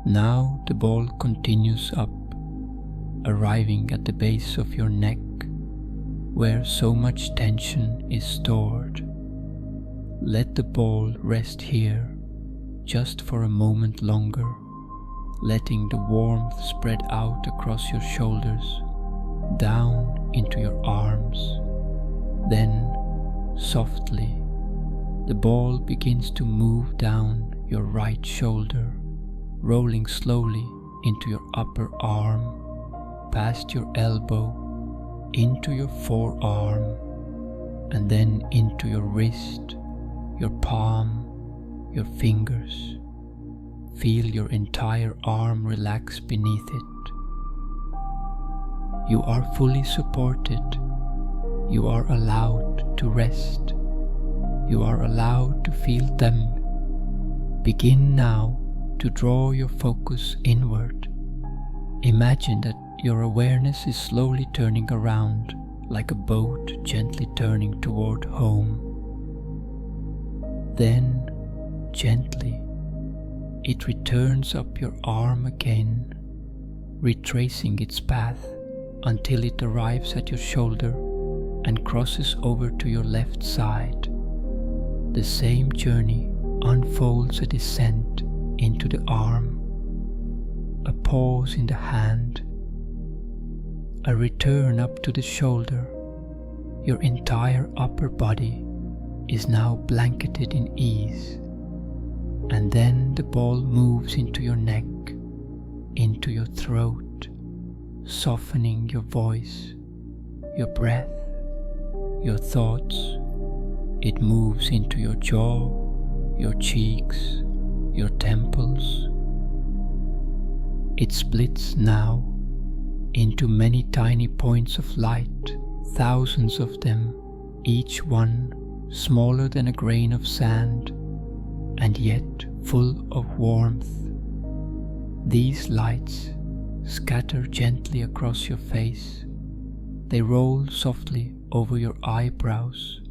Now the ball continues up, arriving at the base of your neck, where so much tension is stored. Let the ball rest here, just for a moment longer, letting the warmth spread out across your shoulders, down into your arms. Then, softly, the ball begins to move down your right shoulder, rolling slowly into your upper arm, past your elbow, into your forearm, and then into your wrist, your palm, your fingers. Feel your entire arm relax beneath it. You are fully supported. You are allowed to rest. You are allowed to feel them. Begin now to draw your focus inward. Imagine that your awareness is slowly turning around like a boat gently turning toward home. Then, gently, it returns up your arm again, retracing its path until it arrives at your shoulder and crosses over to your left side. The same journey unfolds a descent into the arm, a pause in the hand, a return up to the shoulder. Your entire upper body is now blanketed in ease, and then the ball moves into your neck, into your throat, softening your voice, your breath, your thoughts. It moves into your jaw, your cheeks, your temples. It splits now into many tiny points of light, thousands of them, each one smaller than a grain of sand, and yet full of warmth. These lights scatter gently across your face. They roll softly over your eyebrows,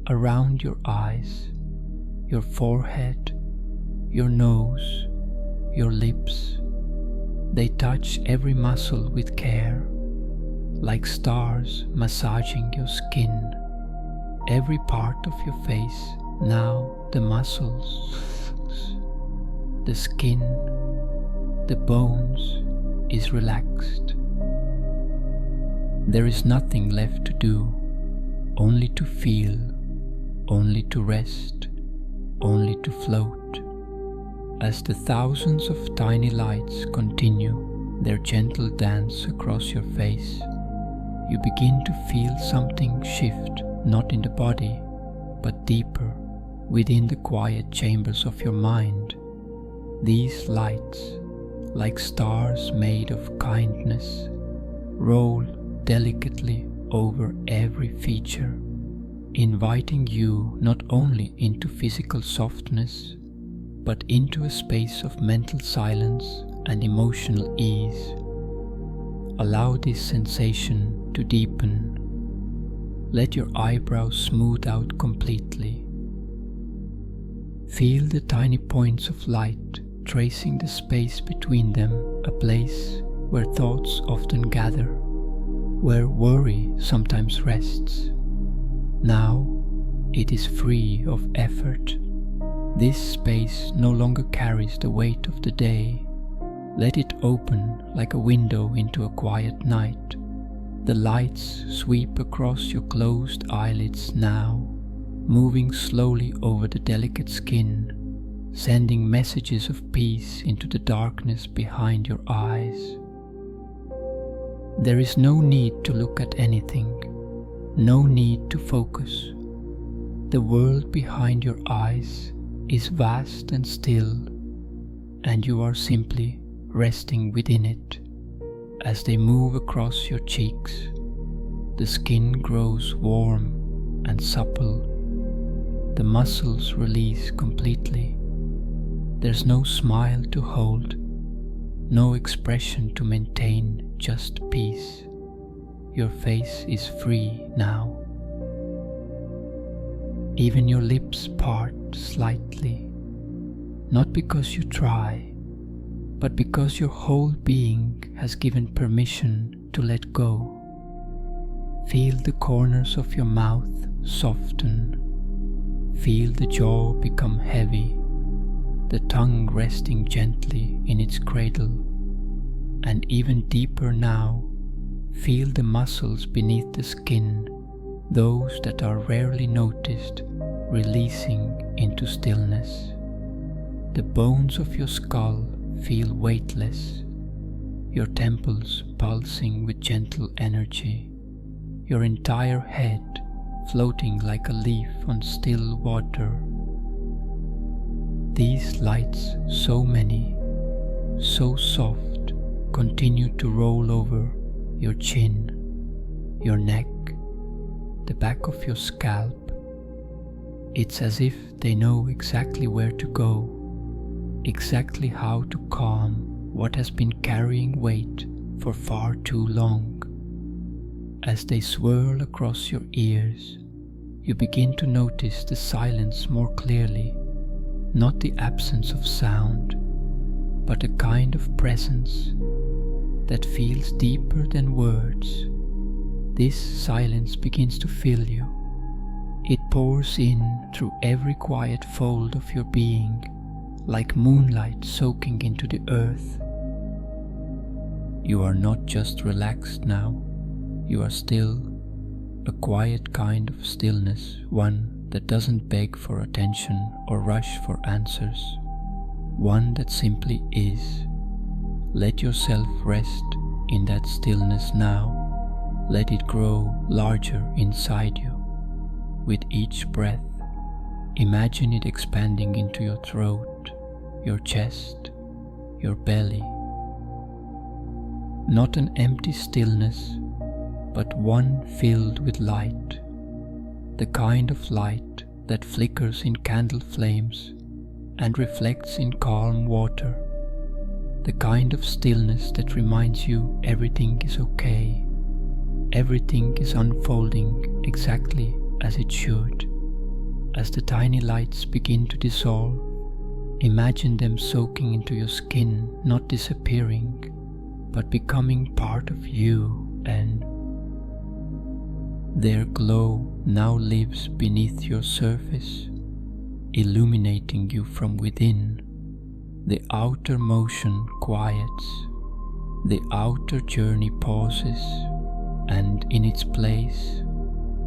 around your eyes, your forehead, your nose, your lips. They touch every muscle with care, like stars massaging your skin. Every part of your face, now the muscles, the skin, the bones, is relaxed. There is nothing left to do, only to feel, only to rest, only to float. As the thousands of tiny lights continue their gentle dance across your face, you begin to feel something shift, not in the body, but deeper, within the quiet chambers of your mind. These lights, like stars made of kindness, roll delicately over every feature, inviting you not only into physical softness, but into a space of mental silence and emotional ease. Allow this sensation to deepen. Let your eyebrows smooth out completely. Feel the tiny points of light tracing the space between them, a place where thoughts often gather, where worry sometimes rests. Now it is free of effort. This space no longer carries the weight of the day. Let it open like a window into a quiet night. The lights sweep across your closed eyelids now, moving slowly over the delicate skin, sending messages of peace into the darkness behind your eyes. There is no need to look at anything, no need to focus. The world behind your eyes is vast and still, and you are simply resting within it. As they move across your cheeks, the skin grows warm and supple. The muscles release completely. There's no smile to hold, no expression to maintain, just peace. Your face is free now. Even your lips part slightly, not because you try, but because your whole being has given permission to let go. Feel the corners of your mouth soften. Feel the jaw become heavy, the tongue resting gently in its cradle. And even deeper now, feel the muscles beneath the skin, those that are rarely noticed, releasing into stillness. The bones of your skull feel weightless, your temples pulsing with gentle energy, your entire head floating like a leaf on still water. These lights, so many, so soft, continue to roll over your chin, your neck, the back of your scalp. It's as if they know exactly where to go, exactly how to calm what has been carrying weight for far too long. As they swirl across your ears, you begin to notice the silence more clearly, not the absence of sound, but a kind of presence that feels deeper than words. This silence begins to fill you. It pours in through every quiet fold of your being, like moonlight soaking into the earth. You are not just relaxed now, you are still. A quiet kind of stillness, one that doesn't beg for attention or rush for answers, one that simply is. Let yourself rest in that stillness now. Let it grow larger inside you. With each breath, imagine it expanding into your throat, your chest, your belly. Not an empty stillness, but one filled with light, the kind of light that flickers in candle flames and reflects in calm water, the kind of stillness that reminds you everything is okay, everything is unfolding exactly as it should. As the tiny lights begin to dissolve, imagine them soaking into your skin, not disappearing, but becoming part of you, and their glow now lives beneath your surface, illuminating you from within. The outer motion quiets, the outer journey pauses, and in its place,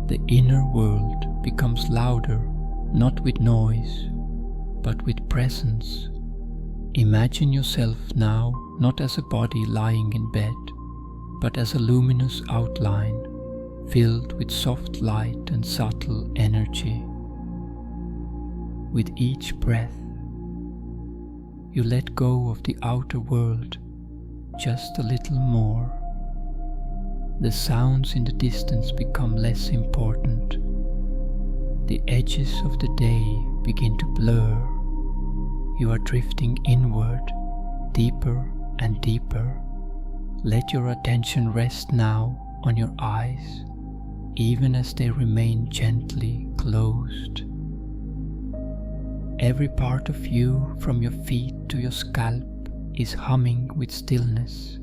the inner world becomes louder, not with noise, but with presence. Imagine yourself now not as a body lying in bed, but as a luminous outline, filled with soft light and subtle energy. With each breath, you let go of the outer world just a little more. The sounds in the distance become less important. The edges of the day begin to blur. You are drifting inward, deeper and deeper. Let your attention rest now on your eyes, even as they remain gently closed. Every part of you, from your feet to your scalp, is humming with stillness.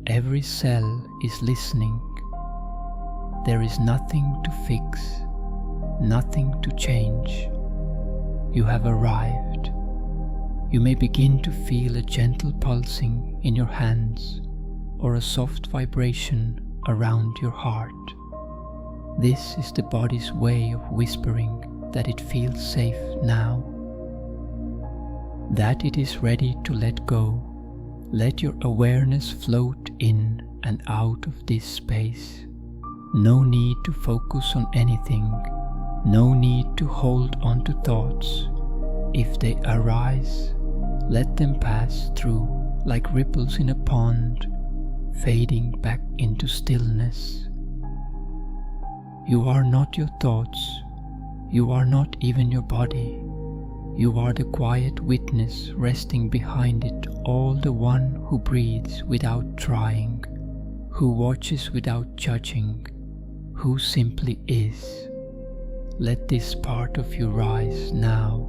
Every cell is listening. There is nothing to fix, nothing to change. You have arrived. You may begin to feel a gentle pulsing in your hands or a soft vibration around your heart. This is the body's way of whispering that it feels safe now, that it is ready to let go. Let your awareness float in and out of this space. No need to focus on anything, no need to hold on to thoughts. If they arise, let them pass through like ripples in a pond, fading back into stillness. You are not your thoughts. You are not even your body. You are the quiet witness resting behind it all, the one who breathes without trying, who watches without judging, who simply is. Let this part of you rise now.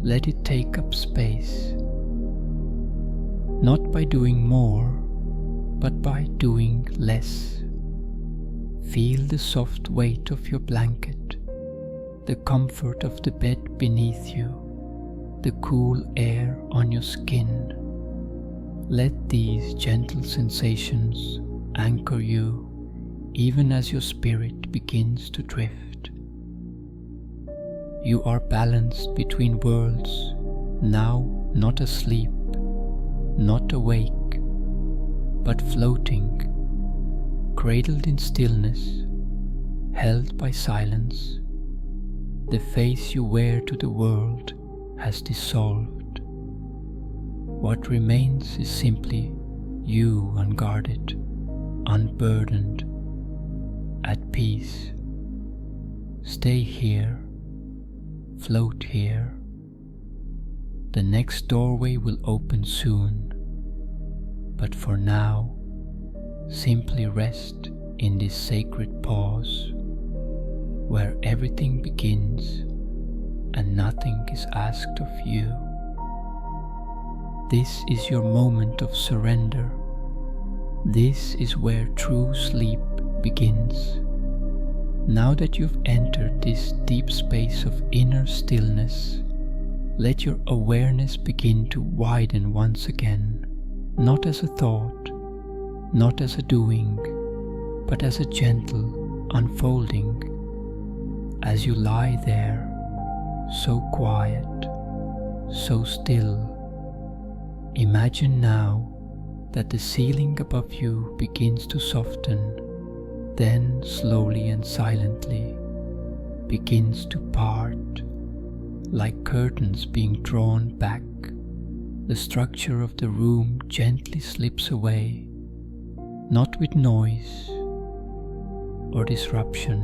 Let it take up space. Not by doing more, but by doing less. Feel the soft weight of your blanket, the comfort of the bed beneath you, the cool air on your skin. Let these gentle sensations anchor you even as your spirit begins to drift. You are balanced between worlds, now not asleep, not awake, but floating, cradled in stillness, held by silence. The face you wear to the world has dissolved. What remains is simply you, unguarded, unburdened, at peace. Stay here, float here. The next doorway will open soon, but for now, simply rest in this sacred pause, where everything begins and nothing is asked of you. This is your moment of surrender. This is where true sleep begins. Now that you've entered this deep space of inner stillness, let your awareness begin to widen once again, not as a thought, not as a doing, but as a gentle unfolding. As you lie there, so quiet, so still, imagine now that the ceiling above you begins to soften, then slowly and silently begins to part, like curtains being drawn back. The structure of the room gently slips away, not with noise or disruption,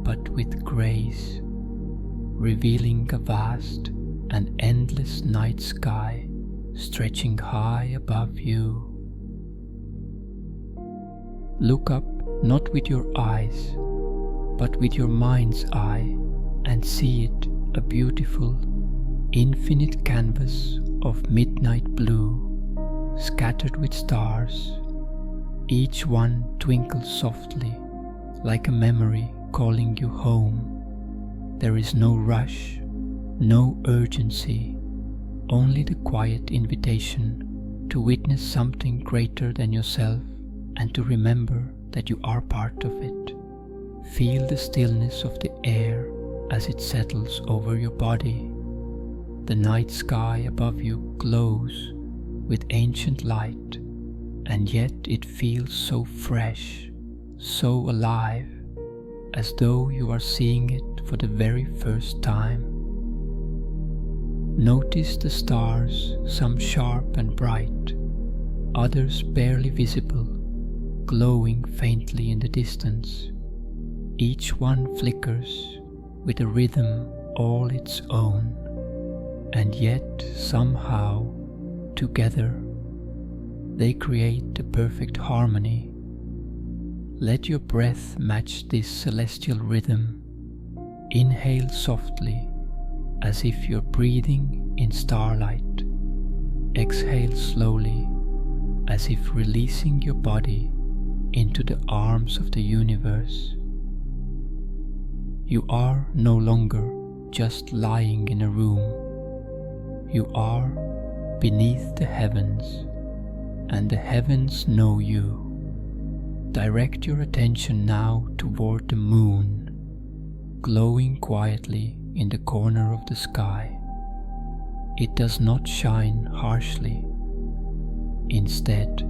but with grace, revealing a vast and endless night sky stretching high above you. Look up not with your eyes, but with your mind's eye, and see it a beautiful, infinite canvas of midnight blue, scattered with stars. Each one twinkles softly, like a memory calling you home. There is no rush, no urgency, only the quiet invitation to witness something greater than yourself and to remember that you are part of it. Feel the stillness of the air as it settles over your body. The night sky above you glows with ancient light, and yet it feels so fresh, so alive, as though you are seeing it for the very first time. Notice the stars, some sharp and bright, others barely visible, glowing faintly in the distance. Each one flickers with a rhythm all its own, and yet somehow, together, they create a perfect harmony. Let your breath match this celestial rhythm. Inhale softly, as if you're breathing in starlight. Exhale slowly, as if releasing your body into the arms of the universe. You are no longer just lying in a room. You are beneath the heavens, and the heavens know you. Direct your attention now toward the moon, glowing quietly in the corner of the sky. It does not shine harshly. Instead,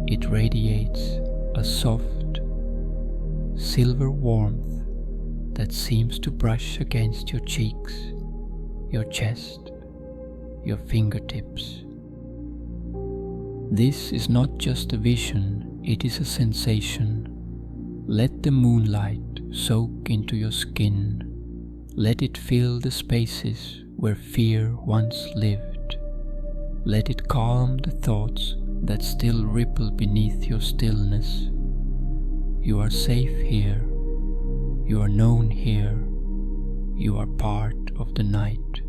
it radiates a soft, silver warmth that seems to brush against your cheeks, your chest, your fingertips. This is not just a vision, it is a sensation. Let the moonlight soak into your skin. Let it fill the spaces where fear once lived. Let it calm the thoughts that still ripple beneath your stillness. You are safe here. You are known here. You are part of the night.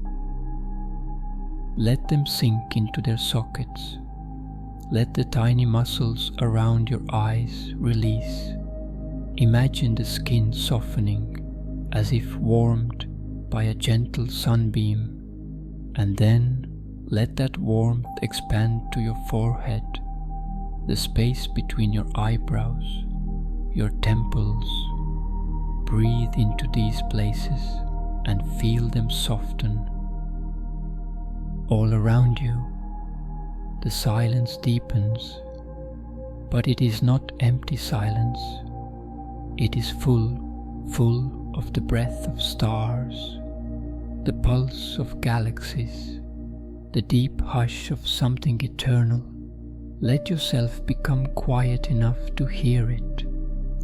Let them sink into their sockets. Let the tiny muscles around your eyes release. Imagine the skin softening as if warmed by a gentle sunbeam, and then let that warmth expand to your forehead, the space between your eyebrows, your temples. Breathe into these places and feel them soften. All around you, the silence deepens, but it is not empty silence. It is full of the breath of stars, the pulse of galaxies, the deep hush of something eternal. Let yourself become quiet enough to hear it.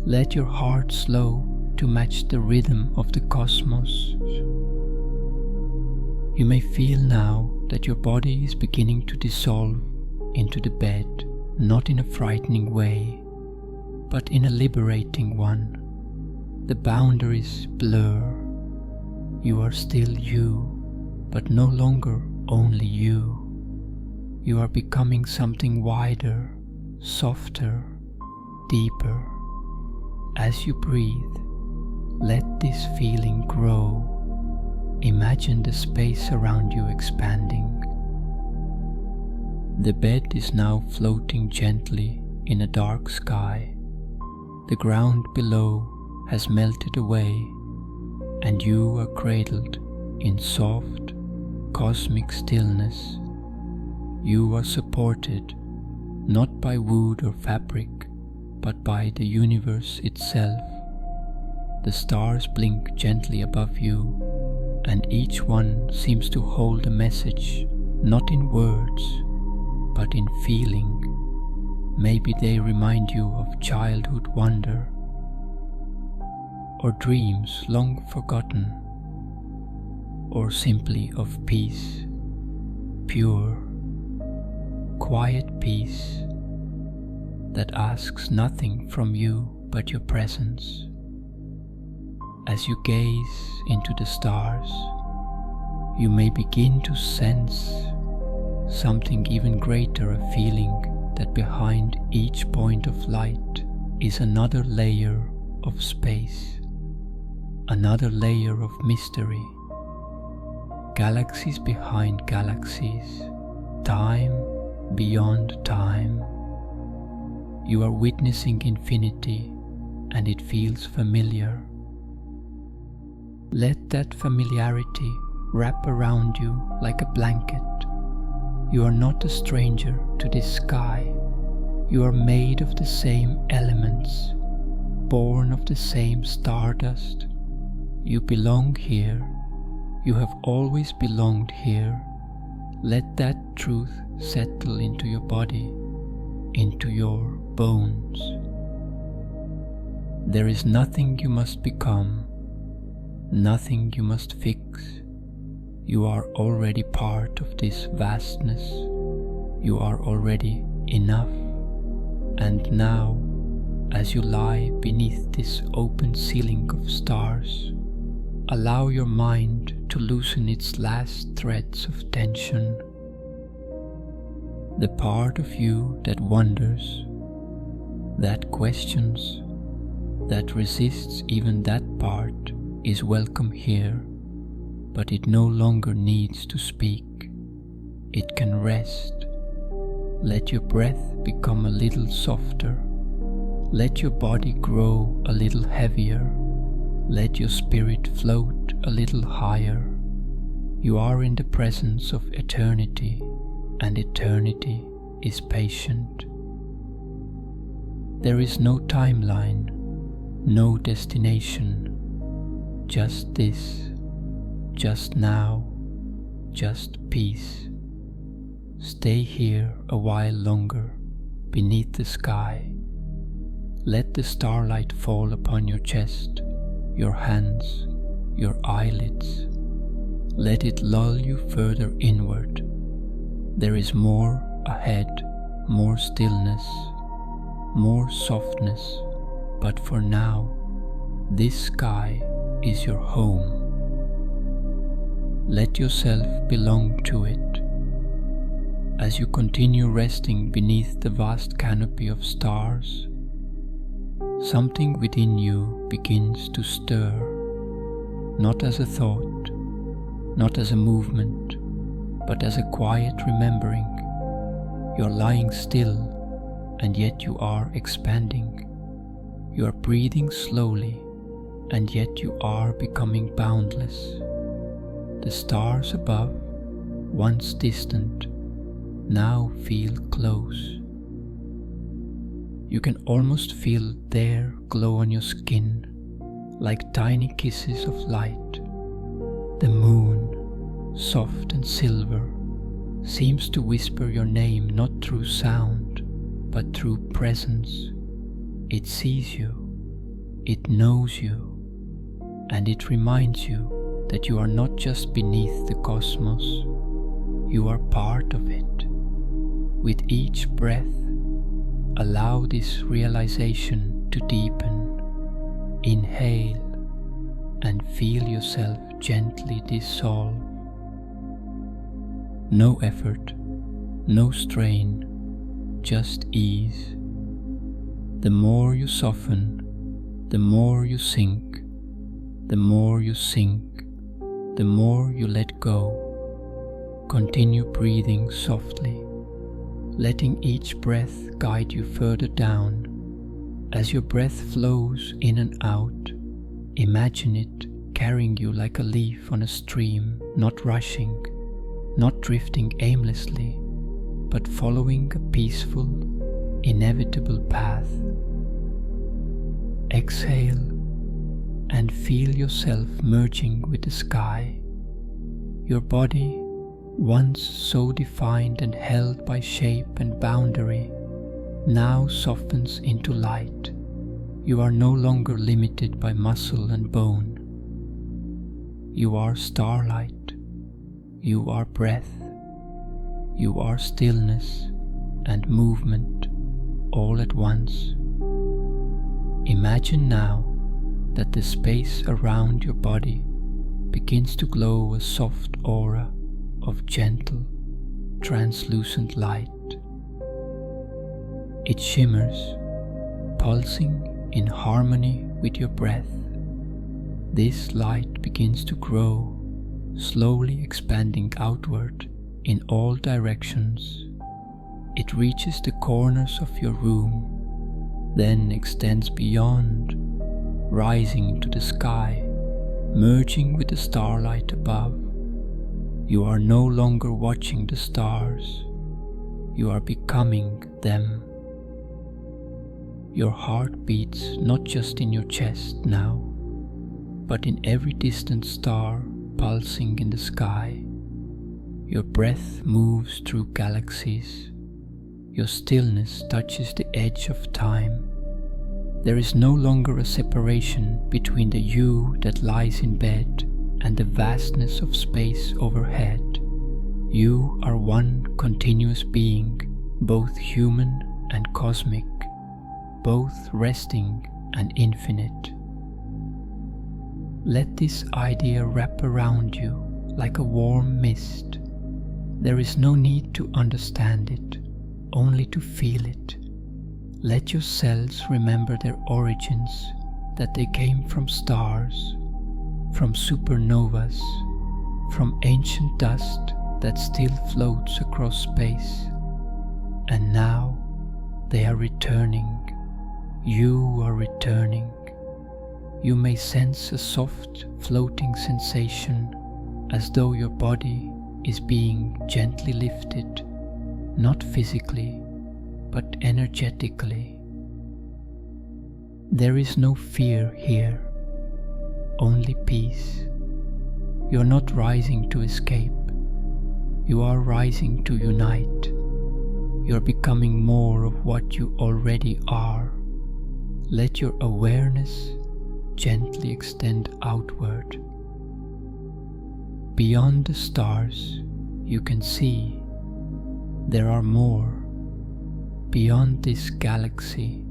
Let your heart slow to match the rhythm of the cosmos. You may feel now that your body is beginning to dissolve into the bed, not in a frightening way, but in a liberating one. The boundaries blur. You are still you, but no longer only you. You are becoming something wider, softer, deeper. As you breathe, let this feeling grow. Imagine the space around you expanding. The bed is now floating gently in a dark sky. The ground below has melted away, and you are cradled in soft, cosmic stillness. You are supported not by wood or fabric, but by the universe itself. The stars blink gently above you, and each one seems to hold a message, not in words, but in feeling. Maybe they remind you of childhood wonder, or dreams long forgotten, or simply of peace, pure, quiet peace that asks nothing from you but your presence. As you gaze into the stars, you may begin to sense something even greater, a feeling that behind each point of light is another layer of space, another layer of mystery, galaxies behind galaxies, time beyond time. You are witnessing infinity, and it feels familiar. Let that familiarity wrap around you like a blanket. You are not a stranger to this sky. You are made of the same elements, born of the same stardust. You belong here. You have always belonged here. Let that truth settle into your body, into your bones. There is nothing you must become, nothing you must fix. You are already part of this vastness. You are already enough. And now, as you lie beneath this open ceiling of stars, allow your mind to loosen its last threads of tension. The part of you that wonders, that questions, that resists even that part is welcome here, but it no longer needs to speak. It can rest. Let your breath become a little softer. Let your body grow a little heavier. Let your spirit float a little higher. You are in the presence of eternity, and eternity is patient. There is no timeline, no destination, just this, just now, just peace. Stay here a while longer, beneath the sky. Let the starlight fall upon your chest, your hands, your eyelids. Let it lull you further inward. There is more ahead, more stillness, more softness, but for now, this sky is your home. Let yourself belong to it. As you continue resting beneath the vast canopy of stars, something within you begins to stir, not as a thought, not as a movement, but as a quiet remembering. You are lying still, and yet you are expanding. You are breathing slowly, and yet you are becoming boundless. The stars above, once distant, now feel close. You can almost feel their glow on your skin, like tiny kisses of light. The moon, soft and silver, seems to whisper your name not through sound, but through presence. It sees you, it knows you, and it reminds you that you are not just beneath the cosmos, you are part of it. With each breath, allow this realization to deepen. Inhale and feel yourself gently dissolve. No effort, no strain, just ease. The more you soften, the more you sink. The more you sink, the more you let go. Continue breathing softly, letting each breath guide you further down. As your breath flows in and out, imagine it carrying you like a leaf on a stream, not rushing, not drifting aimlessly, but following a peaceful, inevitable path. Exhale and feel yourself merging with the sky. Your body, once so defined and held by shape and boundary, now softens into light. You are no longer limited by muscle and bone. You are starlight. You are breath. You are stillness and movement all at once. Imagine now that the space around your body begins to glow a soft aura of gentle, translucent light. It shimmers, pulsing in harmony with your breath. This light begins to grow, slowly expanding outward in all directions. It reaches the corners of your room, then extends beyond, rising into the sky, merging with the starlight above. You are no longer watching the stars, you are becoming them. Your heart beats not just in your chest now, but in every distant star pulsing in the sky. Your breath moves through galaxies. Your stillness touches the edge of time. There is no longer a separation between the you that lies in bed and the vastness of space overhead. You are one continuous being, both human and cosmic, both resting and infinite. Let this idea wrap around you like a warm mist. There is no need to understand it, only to feel it. Let your cells remember their origins, that they came from stars, from supernovas, from ancient dust that still floats across space. And now they are returning. You are returning. You may sense a soft, floating sensation, as though your body is being gently lifted, not physically, but energetically. There is no fear here, only peace. You are not rising to escape, you are rising to unite. You are becoming more of what you already are. Let your awareness gently extend outward. Beyond the stars, you can see there are more. Beyond this galaxy,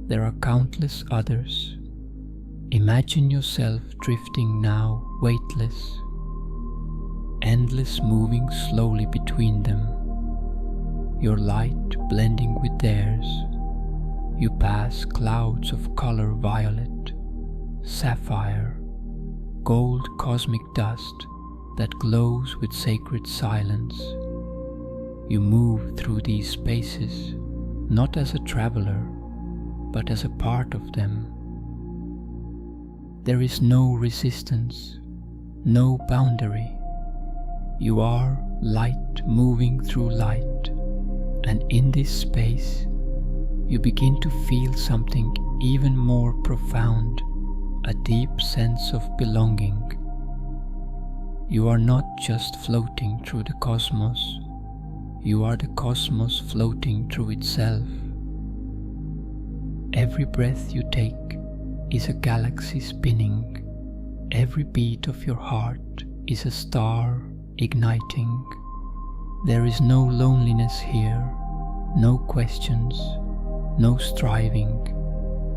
there are countless others. Imagine yourself drifting now weightless, endless, moving slowly between them, your light blending with theirs. You pass clouds of color violet, sapphire, gold cosmic dust that glows with sacred silence. You move through these spaces not as a traveler, but as a part of them. There is no resistance, no boundary. You are light moving through light, and in this space you begin to feel something even more profound, a deep sense of belonging. You are not just floating through the cosmos, you are the cosmos floating through itself. Every breath you take is a galaxy spinning, Every beat of your heart is a star igniting. There is no loneliness here, no questions, no striving,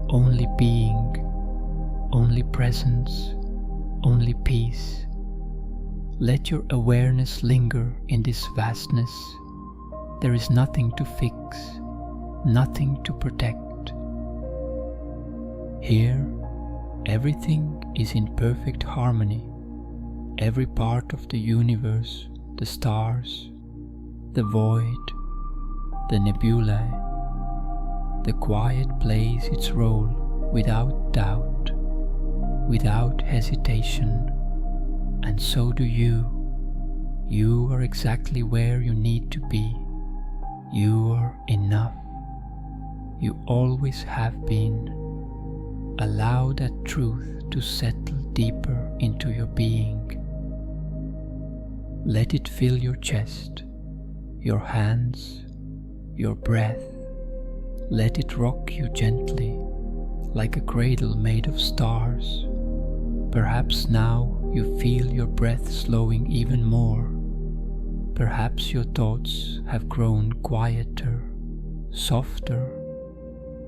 only being, only presence, only peace. Let your awareness linger in this vastness. There is nothing to fix, nothing to protect. Here, everything is in perfect harmony. Every part of the universe, the stars, the void, the nebulae, the quiet plays its role without doubt, without hesitation, and so do you. You are exactly where you need to be. You are enough. You always have been. Allow that truth to settle deeper into your being. Let it fill your chest, your hands, your breath. Let it rock you gently, like a cradle made of stars. Perhaps now you feel your breath slowing even more. Perhaps your thoughts have grown quieter, softer.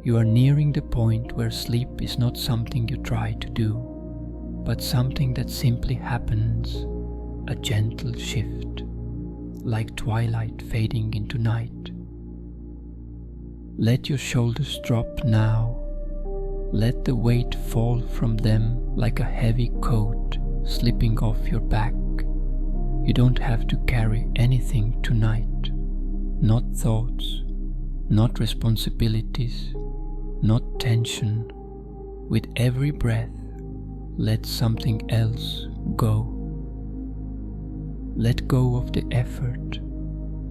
You are nearing the point where sleep is not something you try to do, but something that simply happens, a gentle shift, like twilight fading into night. Let your shoulders drop now. Let the weight fall from them like a heavy coat slipping off your back. You don't have to carry anything tonight. Not thoughts, not responsibilities, not tension. With every breath, let something else go. Let go of the effort.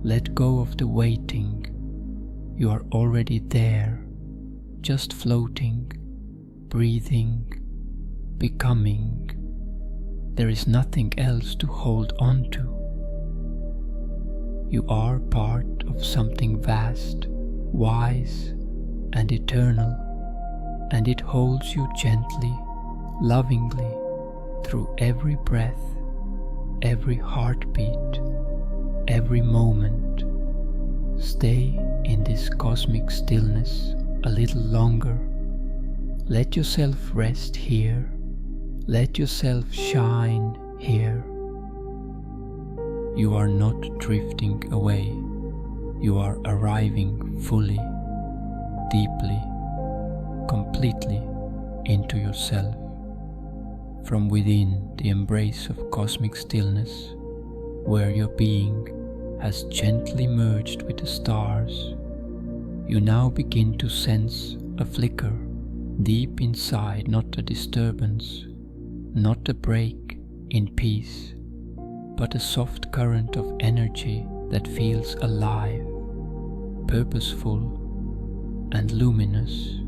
Let go of the waiting. You are already there, just floating, breathing, becoming. There is nothing else to hold on to. You are part of something vast, wise, and eternal, and it holds you gently, lovingly, through every breath, every heartbeat, every moment. Stay in this cosmic stillness a little longer. Let yourself rest here. Let yourself shine here. You are not drifting away. You are arriving fully, deeply, completely into yourself. From within the embrace of cosmic stillness, where your being has gently merged with the stars, you now begin to sense a flicker deep inside, not a disturbance, not a break in peace, but a soft current of energy that feels alive, purposeful, and luminous.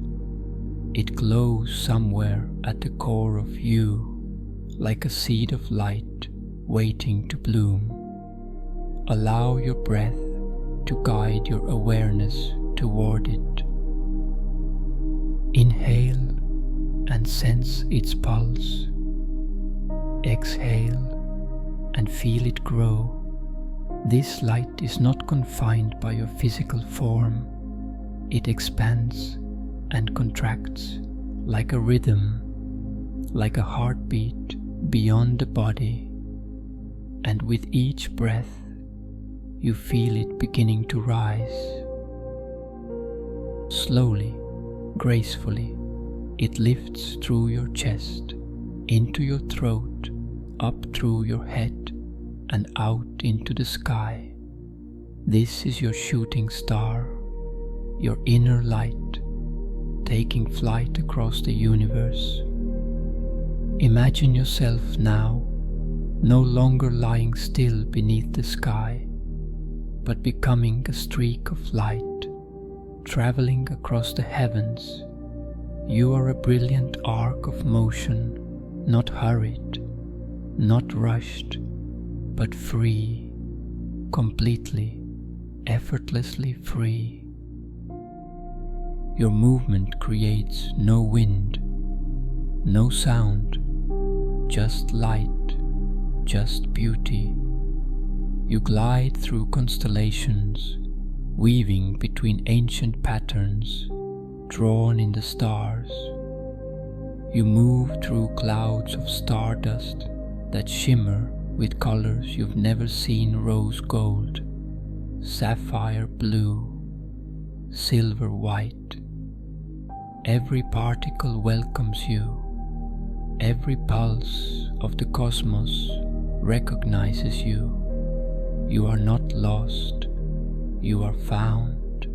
It glows somewhere at the core of you, like a seed of light waiting to bloom. Allow your breath to guide your awareness toward it. Inhale and sense its pulse. Exhale and feel it grow. This light is not confined by your physical form. It expands and contracts like a rhythm, like a heartbeat beyond the body. And with each breath, you feel it beginning to rise. Slowly, gracefully, it lifts through your chest, into your throat, up through your head, and out into the sky. This is your shooting star, your inner light, taking flight across the universe. Imagine yourself now, no longer lying still beneath the sky, but becoming a streak of light, traveling across the heavens. You are a brilliant arc of motion, not hurried, not rushed, but free, completely, effortlessly free. Your movement creates no wind, no sound, just light, just beauty. You glide through constellations, weaving between ancient patterns drawn in the stars. You move through clouds of stardust that shimmer with colors you've never seen: rose gold, sapphire blue, silver white. Every particle welcomes you. Every pulse of the cosmos recognizes you. You are not lost, you are found.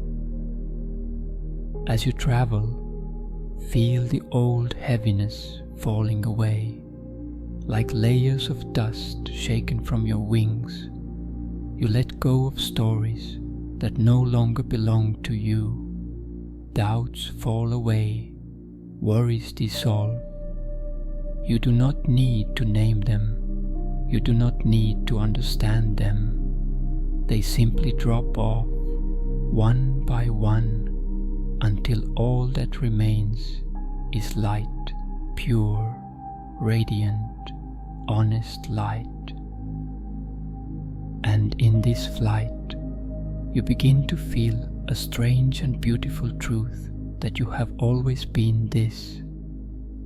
As you travel, feel the old heaviness falling away, like layers of dust shaken from your wings. You let go of stories that no longer belong to you. Doubts fall away, worries dissolve. You do not need to name them. You do not need to understand them. They simply drop off, one by one, until all that remains is light, pure, radiant, honest light. And in this flight, you begin to feel a strange and beautiful truth that you have always been this.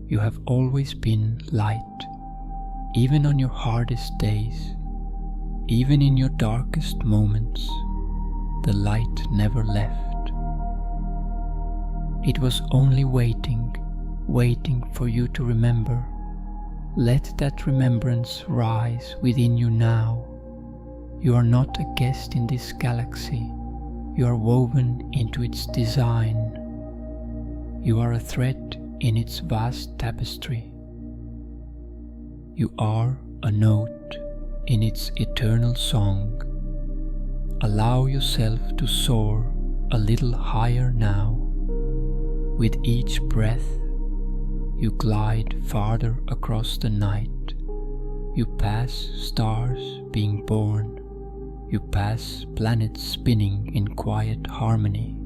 You have always been light, even on your hardest days, even in your darkest moments. The light never left. It was only waiting for you to remember. Let that remembrance rise within you now. You are not a guest in this galaxy. You are woven into its design. You are a thread in its vast tapestry. You are a note in its eternal song. Allow yourself to soar a little higher now. With each breath, you glide farther across the night. You pass stars being born. You pass planets spinning in quiet harmony.